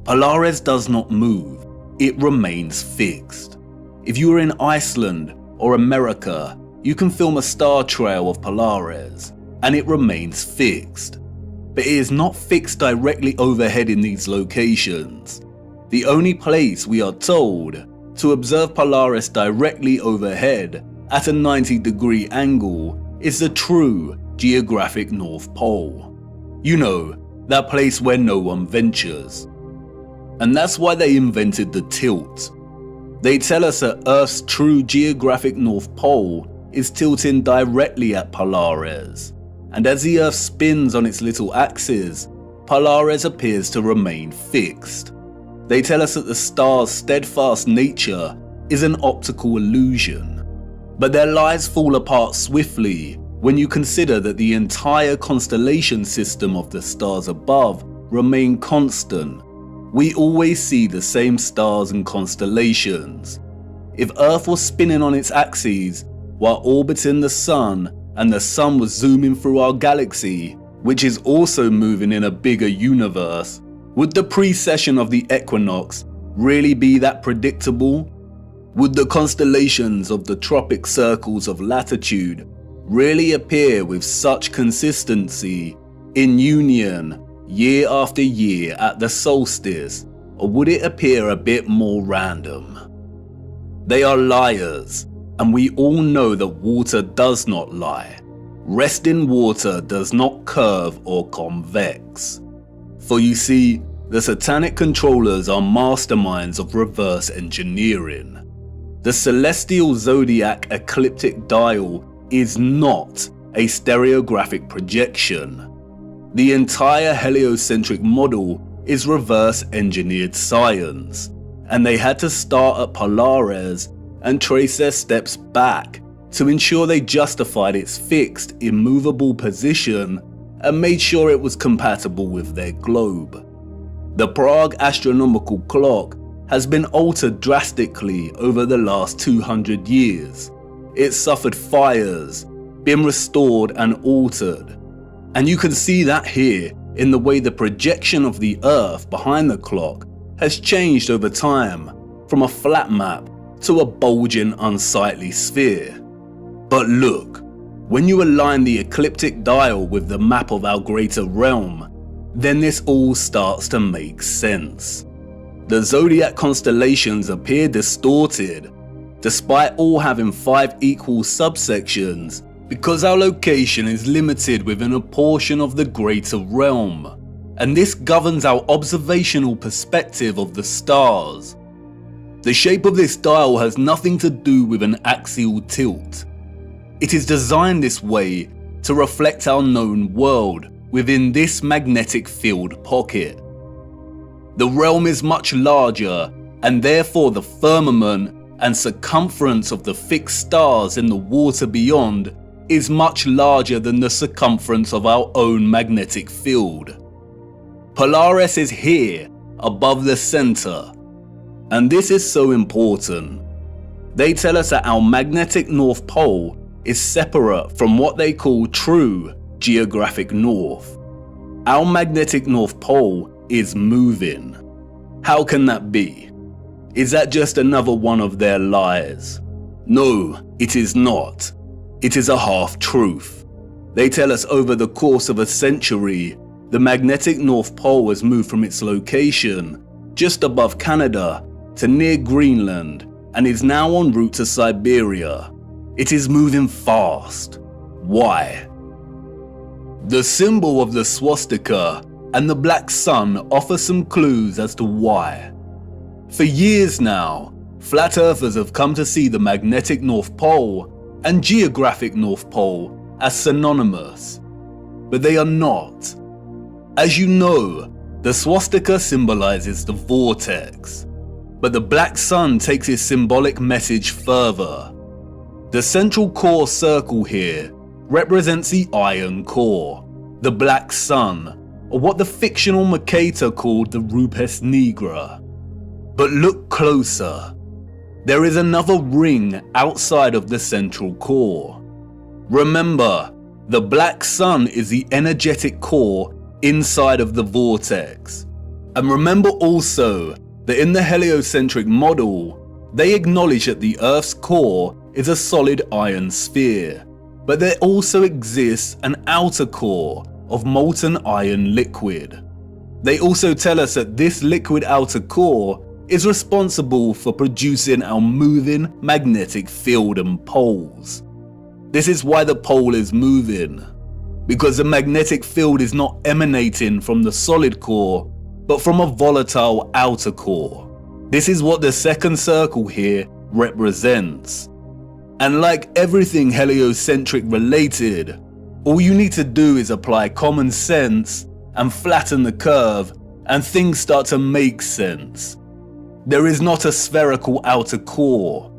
Polaris does not move, it remains fixed. If you are in Iceland or America, you can film a star trail of Polaris, and it remains fixed. But it is not fixed directly overhead in these locations. The only place we are told to observe Polaris directly overhead at a 90-degree angle is the true geographic North Pole. You know, that place where no one ventures. And that's why they invented the tilt. They tell us that Earth's true geographic North Pole is tilting directly at Polaris, and as the Earth spins on its little axis, Polaris appears to remain fixed. They tell us that the star's steadfast nature is an optical illusion, but their lies fall apart swiftly when you consider that the entire constellation system of the stars above remain constant. We always see the same stars and constellations. If Earth was spinning on its axis while orbiting the Sun, and the Sun was zooming through our galaxy, which is also moving in a bigger universe, would the precession of the equinox really be that predictable? Would the constellations of the tropic circles of latitude really appear with such consistency in union year after year at the solstice, or would it appear a bit more random? They are liars, and we all know that water does not lie. Rest in water does not curve or convex. For you see, the satanic controllers are masterminds of reverse engineering. The celestial zodiac ecliptic dial is not a stereographic projection. The entire heliocentric model is reverse engineered science, and they had to start at Polaris and trace their steps back to ensure they justified its fixed, immovable position and made sure it was compatible with their globe. The Prague astronomical clock has been altered drastically over the last 200 years. It's suffered fires, been restored and altered. And you can see that here in the way the projection of the Earth behind the clock has changed over time from a flat map to a bulging, unsightly sphere. But look, when you align the ecliptic dial with the map of our greater realm, then this all starts to make sense. The zodiac constellations appear distorted, despite all having 5 equal subsections, because our location is limited within a portion of the greater realm, and this governs our observational perspective of the stars. The shape of this dial has nothing to do with an axial tilt. It is designed this way to reflect our known world within this magnetic field pocket. The realm is much larger, and therefore the firmament and circumference of the fixed stars in the water beyond is much larger than the circumference of our own magnetic field. Polaris is here, above the center, and this is so important. They tell us that our magnetic North Pole is separate from what they call true geographic north. Our magnetic North Pole is moving. How can that be? Is that just another one of their lies? No, it is not. It is a half-truth. They tell us over the course of a century, the magnetic North Pole has moved from its location just above Canada to near Greenland and is now en route to Siberia. It is moving fast. Why? The symbol of the swastika and the black sun offer some clues as to why. For years now, flat earthers have come to see the magnetic North Pole and geographic North Pole as synonymous, but they are not. As you know, the swastika symbolizes the vortex, but the black sun takes its symbolic message further. The central core circle here represents the iron core, the black sun, or what the fictional Mercator called the Rupes Nigra. But look closer. There is another ring outside of the central core. Remember, the black sun is the energetic core inside of the vortex. And remember also that in the heliocentric model, they acknowledge that the Earth's core is a solid iron sphere, but there also exists an outer core of molten iron liquid. They also tell us that this liquid outer core is responsible for producing our moving magnetic field and poles. This is why the pole is moving, because the magnetic field is not emanating from the solid core, but from a volatile outer core. This is what the second circle here represents. And like everything heliocentric related, all you need to do is apply common sense and flatten the curve, and things start to make sense. There is not a spherical outer core,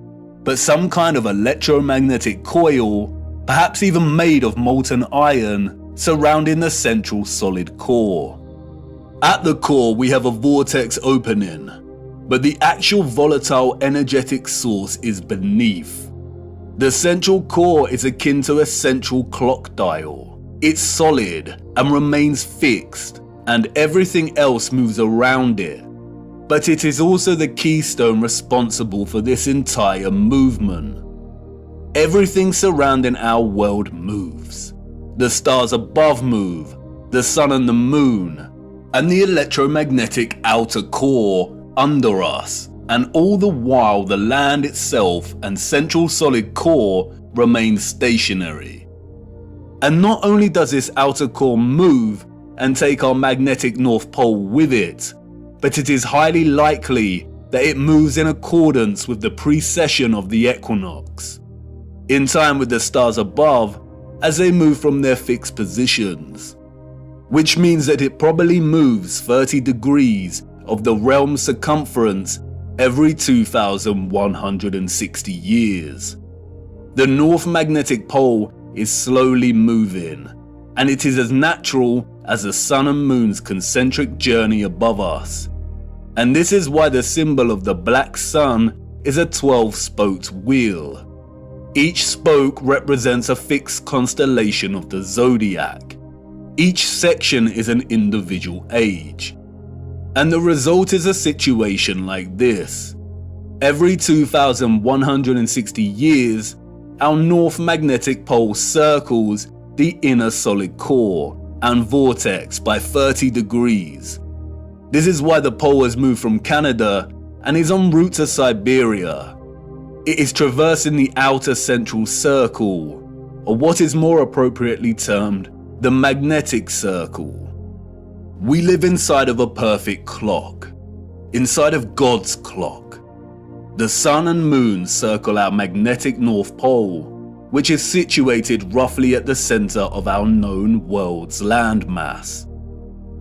but some kind of electromagnetic coil, perhaps even made of molten iron, surrounding the central solid core. At the core we have a vortex opening, but the actual volatile energetic source is beneath. The central core is akin to a central clock dial. It's solid and remains fixed, and everything else moves around it. But it is also the keystone responsible for this entire movement. Everything surrounding our world moves. The stars above move, the sun and the moon, and the electromagnetic outer core under us. And all the while the land itself and central solid core remain stationary. And not only does this outer core move and take our magnetic North Pole with it, but it is highly likely that it moves in accordance with the precession of the equinox, in time with the stars above as they move from their fixed positions, which means that it probably moves 30 degrees of the realm's circumference every 2,160 years. The North Magnetic Pole is slowly moving, and it is as natural as the sun and moon's concentric journey above us. And this is why the symbol of the black sun is a 12-spoked wheel. Each spoke represents a fixed constellation of the zodiac. Each section is an individual age. And the result is a situation like this. Every 2,160 years, our north magnetic pole circles the inner solid core and vortex by 30 degrees. This is why the pole has moved from Canada and is en route to Siberia. It is traversing the outer central circle, or what is more appropriately termed the magnetic circle. We live inside of a perfect clock, inside of God's clock. The sun and moon circle our magnetic North Pole, which is situated roughly at the center of our known world's landmass.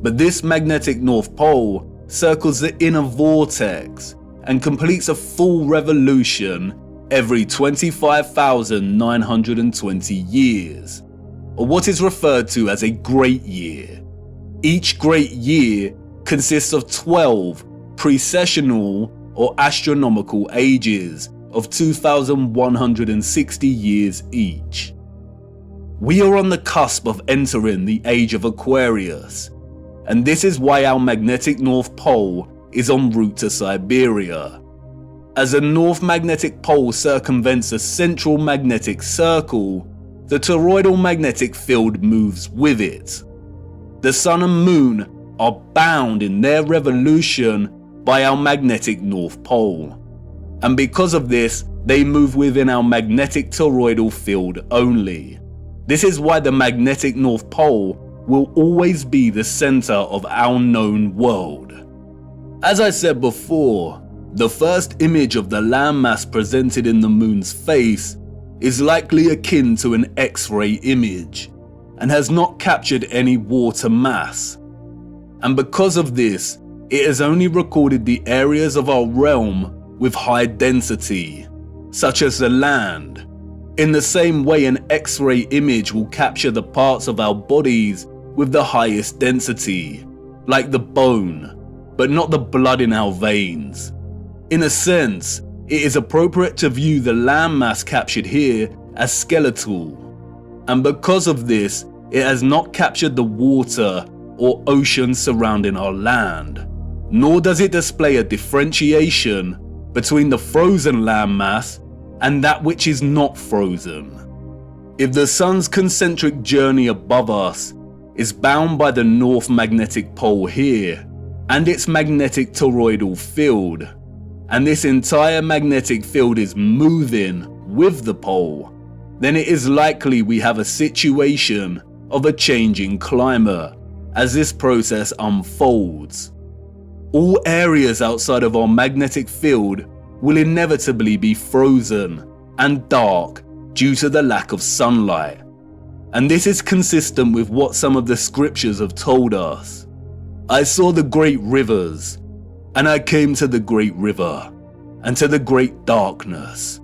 But this magnetic North Pole circles the inner vortex and completes a full revolution every 25,920 years, or what is referred to as a great year. Each great year consists of 12 precessional or astronomical ages of 2,160 years each. We are on the cusp of entering the age of Aquarius, and this is why our magnetic North Pole is en route to Siberia. As the North Magnetic Pole circumvents a central magnetic circle, the toroidal magnetic field moves with it. The Sun and Moon are bound in their revolution by our magnetic North Pole, and because of this, they move within our magnetic toroidal field only. This is why the magnetic North Pole will always be the center of our known world. As I said before, the first image of the landmass presented in the moon's face is likely akin to an X-ray image and has not captured any water mass. And because of this, it has only recorded the areas of our realm with high density, such as the land. In the same way, an X-ray image will capture the parts of our bodies with the highest density, like the bone, but not the blood in our veins. In a sense, it is appropriate to view the landmass captured here as skeletal, and because of this, it has not captured the water or ocean surrounding our land, nor does it display a differentiation between the frozen landmass and that which is not frozen. If the sun's concentric journey above us is bound by the North Magnetic Pole here and its magnetic toroidal field, and this entire magnetic field is moving with the pole, then it is likely we have a situation of a changing climate as this process unfolds. All areas outside of our magnetic field will inevitably be frozen and dark due to the lack of sunlight. And this is consistent with what some of the scriptures have told us. I saw the great rivers, and I came to the great river, and to the great darkness,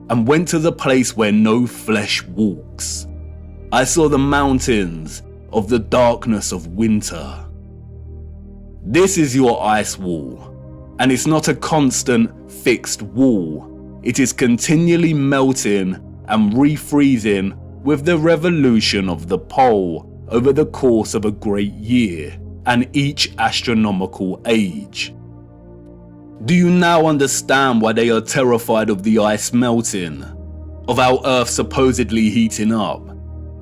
and went to the place where no flesh walks. I saw the mountains of the darkness of winter. This is your ice wall, and it's not a constant, fixed wall. It is continually melting and refreezing with the revolution of the pole over the course of a great year and each astronomical age. Do you now understand why they are terrified of the ice melting, of our Earth supposedly heating up,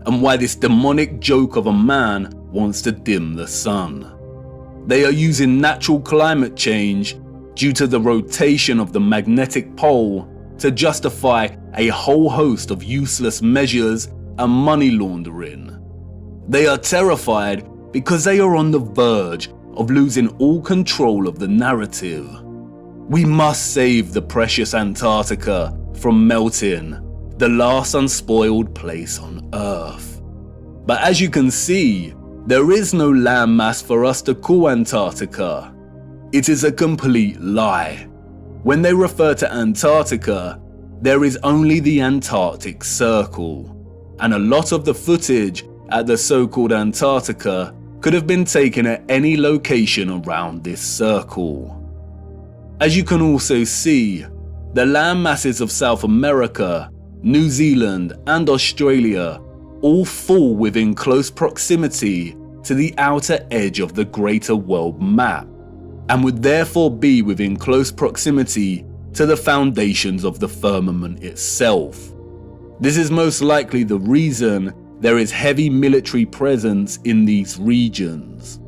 and why this demonic joke of a man wants to dim the sun? They are using natural climate change due to the rotation of the magnetic pole to justify a whole host of useless measures and money laundering. They are terrified because they are on the verge of losing all control of the narrative. We must save the precious Antarctica from melting, the last unspoiled place on Earth. But as you can see, there is no landmass for us to call Antarctica. It is a complete lie. When they refer to Antarctica, there is only the Antarctic Circle, and a lot of the footage at the so-called Antarctica could have been taken at any location around this circle. As you can also see, the land masses of South America, New Zealand and Australia all fall within close proximity to the outer edge of the greater world map, and would therefore be within close proximity to the foundations of the firmament itself. This is most likely the reason there is heavy military presence in these regions.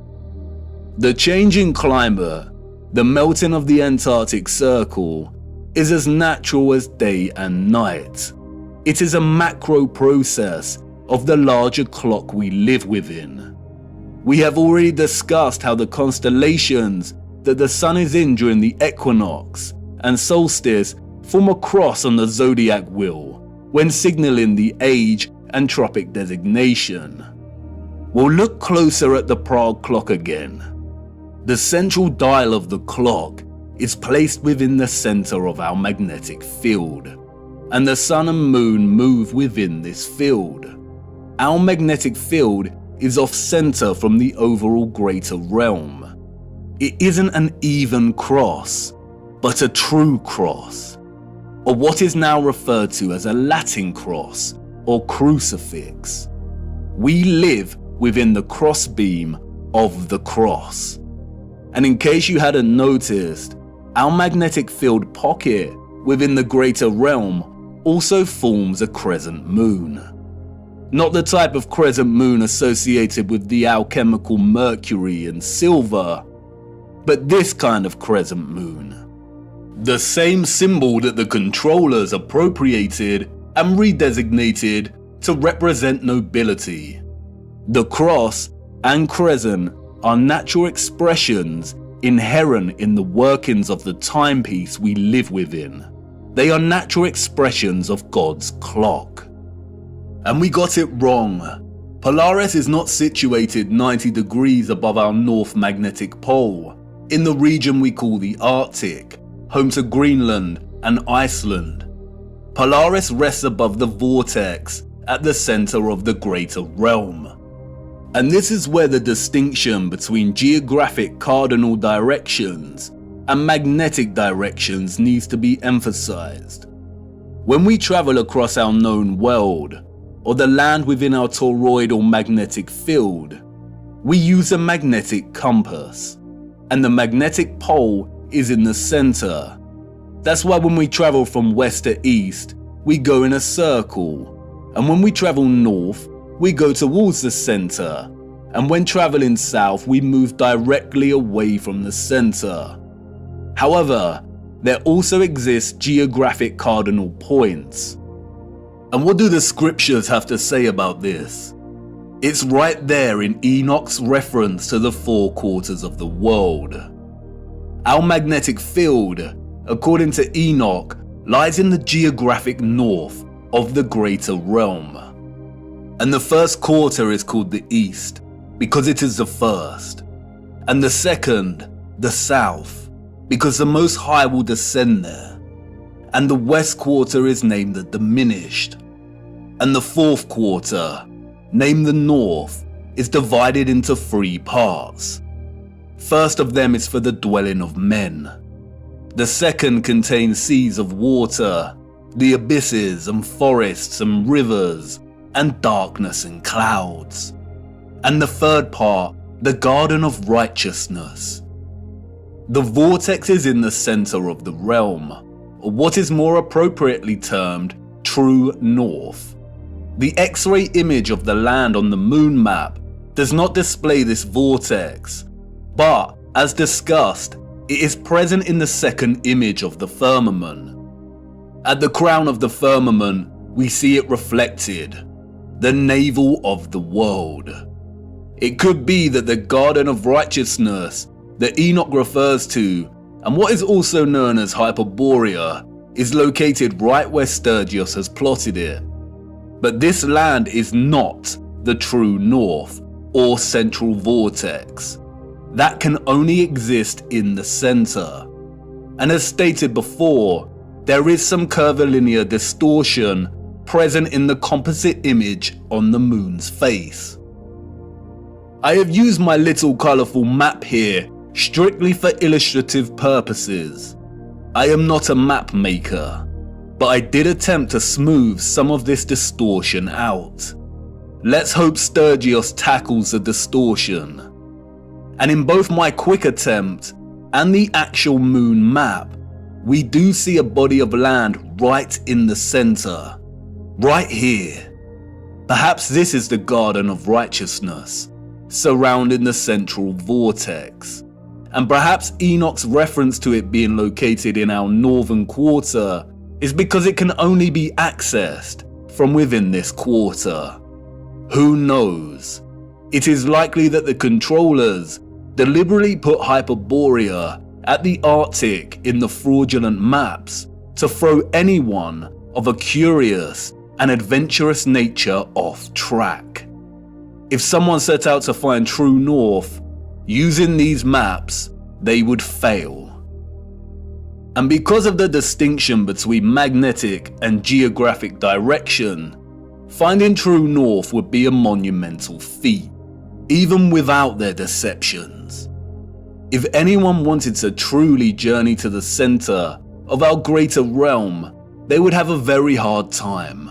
The changing climate, the melting of the Antarctic Circle, is as natural as day and night. It is a macro process of the larger clock we live within. We have already discussed how the constellations that the sun is in during the equinox and solstice form a cross on the zodiac wheel when signaling the age and tropic designation. We'll look closer at the Prague clock again. The central dial of the clock is placed within the center of our magnetic field, and the sun and moon move within this field. Our magnetic field is off-center from the overall greater realm. It isn't an even cross, but a true cross, or what is now referred to as a Latin cross or crucifix. We live within the crossbeam of the cross. And in case you hadn't noticed, our magnetic field pocket within the greater realm also forms a crescent moon. Not the type of crescent moon associated with the alchemical mercury and silver, but this kind of crescent moon. The same symbol that the controllers appropriated and redesignated to represent nobility. The cross and crescent are natural expressions inherent in the workings of the timepiece we live within. They are natural expressions of God's clock. And we got it wrong. Polaris is not situated 90 degrees above our north magnetic pole, in the region we call the Arctic, home to Greenland and Iceland. Polaris rests above the vortex at the center of the greater realm. And this is where the distinction between geographic cardinal directions and magnetic directions needs to be emphasized. When we travel across our known world, or the land within our toroidal magnetic field, we use a magnetic compass, and the magnetic pole is in the center. That's why when we travel from west to east, we go in a circle, and when we travel north, we go towards the center, and when traveling south, we move directly away from the center. However, there also exist geographic cardinal points. And what do the scriptures have to say about this? It's right there in Enoch's reference to the 4 quarters of the world. Our magnetic field, according to Enoch, lies in the geographic north of the greater realm. And the first quarter is called the east, because it is the first. And the second, the south, because the Most High will descend there. And the west quarter is named the diminished. And the fourth quarter, named the north, is divided into 3 parts. First of them is for the dwelling of men. The second contains seas of water, the abysses and forests and rivers, and darkness and clouds. And the third part, the garden of righteousness. The vortex is in the center of the realm, or what is more appropriately termed true north. The X-ray image of the land on the moon map does not display this vortex, but as discussed, it is present in the second image of the firmament. At the crown of the firmament, we see it reflected, the navel of the world. It could be that the garden of righteousness that Enoch refers to, and what is also known as Hyperborea, is located right where Sturgios has plotted it. But this land is not the true north or central vortex. That can only exist in the center. And as stated before, there is some curvilinear distortion present in the composite image on the moon's face. I have used my little colourful map here strictly for illustrative purposes. I am not a map maker, but I did attempt to smooth some of this distortion out. Let's hope Sturgios tackles the distortion. And in both my quick attempt and the actual moon map, we do see a body of land right in the centre, right here. Perhaps this is the Garden of Righteousness, surrounding the central vortex. And perhaps Enoch's reference to it being located in our northern quarter is because it can only be accessed from within this quarter. Who knows? It is likely that the controllers deliberately put Hyperborea at the Arctic in the fraudulent maps to throw anyone of a curious and adventurous nature off track. If someone set out to find true north using these maps, they would fail. And because of the distinction between magnetic and geographic direction, finding true north would be a monumental feat, even without their deceptions. If anyone wanted to truly journey to the center of our greater realm, they would have a very hard time,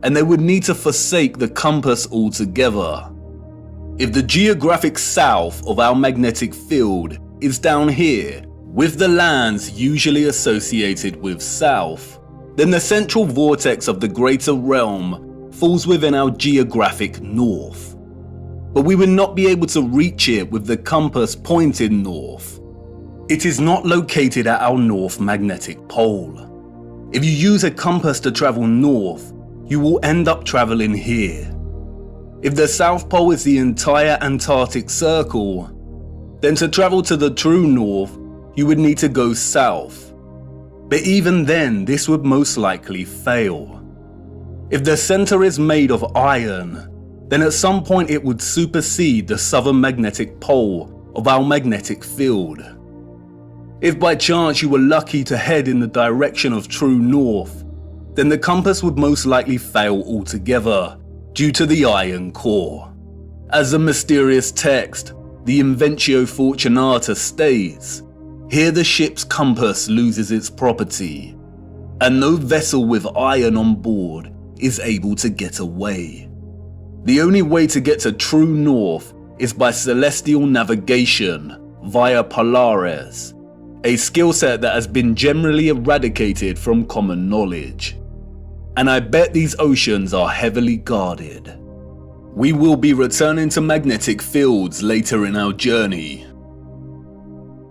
and they would need to forsake the compass altogether. If the geographic south of our magnetic field is down here, with the lands usually associated with south, then the central vortex of the greater realm falls within our geographic north. But we would not be able to reach it with the compass pointed north. It is not located at our north magnetic pole. If you use a compass to travel north, you will end up traveling here. If the South Pole is the entire Antarctic Circle, then to travel to the true north, you would need to go south. But even then, this would most likely fail. If the center is made of iron, then at some point it would supersede the southern magnetic pole of our magnetic field. If by chance you were lucky to head in the direction of true north, then the compass would most likely fail altogether due to the iron core. As the mysterious text, the Inventio Fortunata, states, here the ship's compass loses its property, and no vessel with iron on board is able to get away. The only way to get to true north is by celestial navigation via Polaris, a skill set that has been generally eradicated from common knowledge. And I bet these oceans are heavily guarded. We will be returning to magnetic fields later in our journey.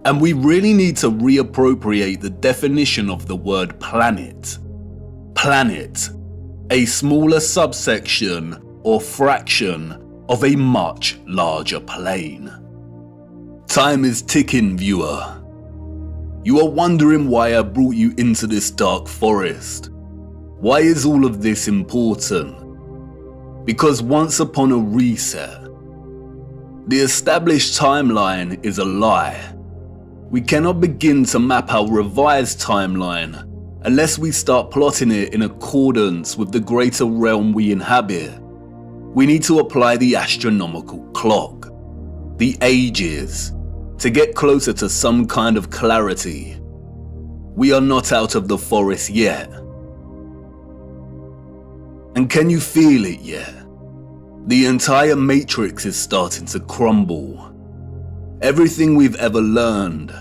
And we really need to reappropriate the definition of the word planet. Planet, a smaller subsection or fraction of a much larger plane. Time is ticking, viewer. You are wondering why I brought you into this dark forest. Why is all of this important? Because once upon a reset, the established timeline is a lie. We cannot begin to map our revised timeline unless we start plotting it in accordance with the greater realm we inhabit. We need to apply the astronomical clock, the ages, to get closer to some kind of clarity. We are not out of the forest yet. And can you feel it yet? The entire matrix is starting to crumble. Everything we've ever learned,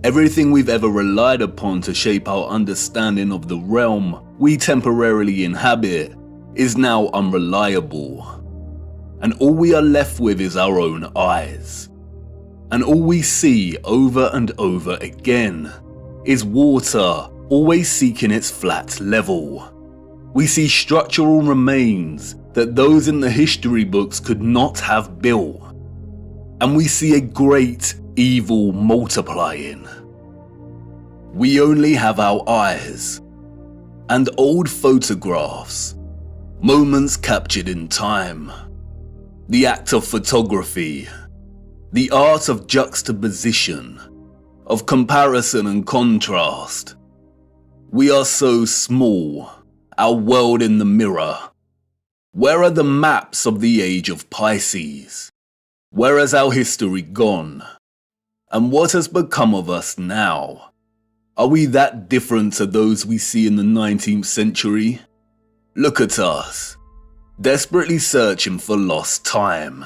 everything we've ever relied upon to shape our understanding of the realm we temporarily inhabit, is now unreliable. And all we are left with is our own eyes. And all we see over and over again is water always seeking its flat level. We see structural remains that those in the history books could not have built. And we see a great evil multiplying. We only have our eyes and old photographs, moments captured in time, the act of photography, the art of juxtaposition, of comparison and contrast. We are so small our world in the mirror. Where are the maps of the age of Pisces? Where has our history gone? And what has become of us now? Are we that different to those we see in the 19th century? Look at us, desperately searching for lost time.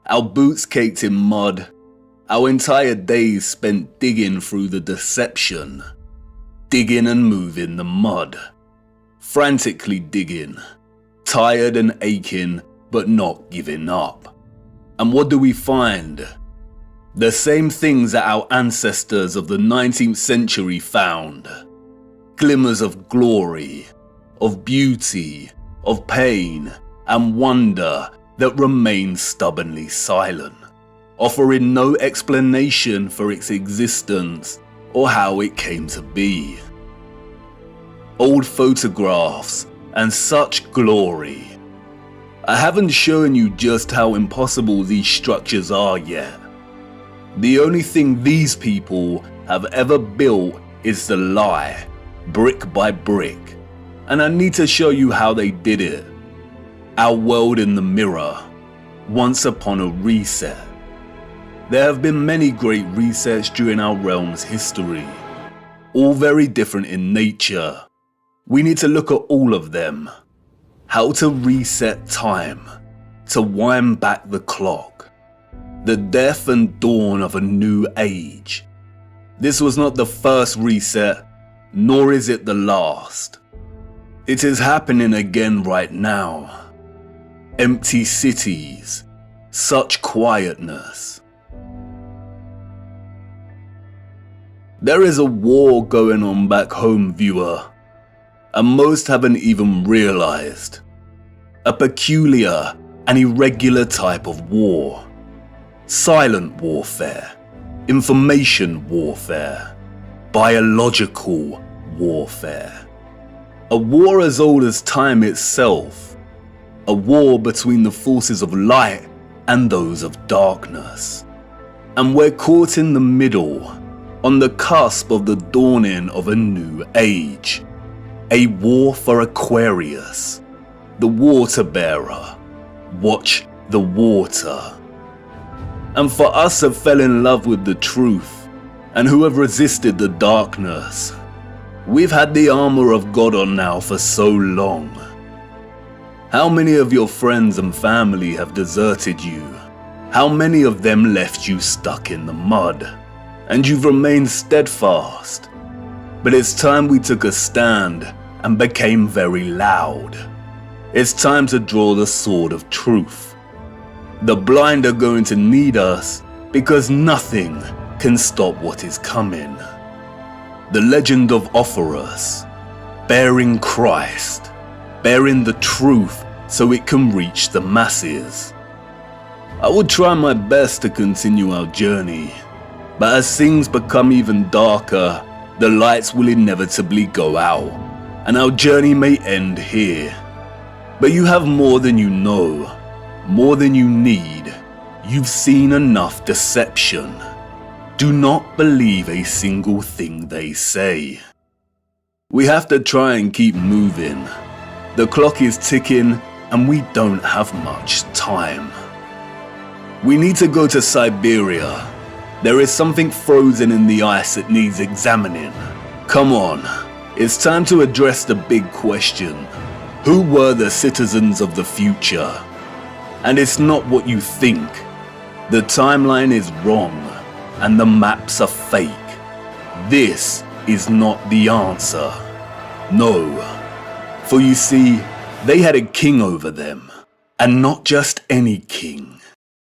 Our boots caked in mud, our entire days spent digging through the deception. Digging and moving the mud. Frantically digging. Tired and aching, but not giving up. And what do we find? The same things that our ancestors of the 19th century found. Glimmers of glory, of beauty, of pain, and wonder that remain stubbornly silent, offering no explanation for its existence or how it came to be. Old photographs and such glory. I haven't shown you just how impossible these structures are yet. The only thing these people have ever built is the lie, brick by brick, and I need to show you how they did it. Our world in the mirror, once upon a reset. There have been many great resets during our realm's history, all very different in nature. We need to look at all of them. How to reset time, to wind back the clock. The death and dawn of a new age. This was not the first reset, nor is it the last. It is happening again right now. Empty cities, such quietness. There is a war going on back home, viewer, and most haven't even realized. A peculiar and irregular type of war. Silent warfare, information warfare, biological warfare. A war as old as time itself. A war between the forces of light and those of darkness. And we're caught in the middle, on the cusp of the dawning of a new age. A war for Aquarius, the water bearer. Watch the water. And for us that fell in love with the truth, and who have resisted the darkness, we've had the armor of God on now for so long. How many of your friends and family have deserted you? How many of them left you stuck in the mud? And you've remained steadfast. But it's time we took a stand and became very loud. It's time to draw the sword of truth. The blind are going to need us because nothing can stop what is coming. The legend of Ophoros, bearing Christ, bearing the truth so it can reach the masses. I would try my best to continue our journey, but as things become even darker, the lights will inevitably go out, and our journey may end here. But you have more than you know, more than you need. You've seen enough deception. Do not believe a single thing they say. We have to try and keep moving. The clock is ticking and we don't have much time. We need to go to Siberia. There is something frozen in the ice that needs examining. Come on, it's time to address the big question. Who were the citizens of the future? And it's not what you think. The timeline is wrong, and the maps are fake. This is not the answer. No. For you see, they had a king over them, and not just any king.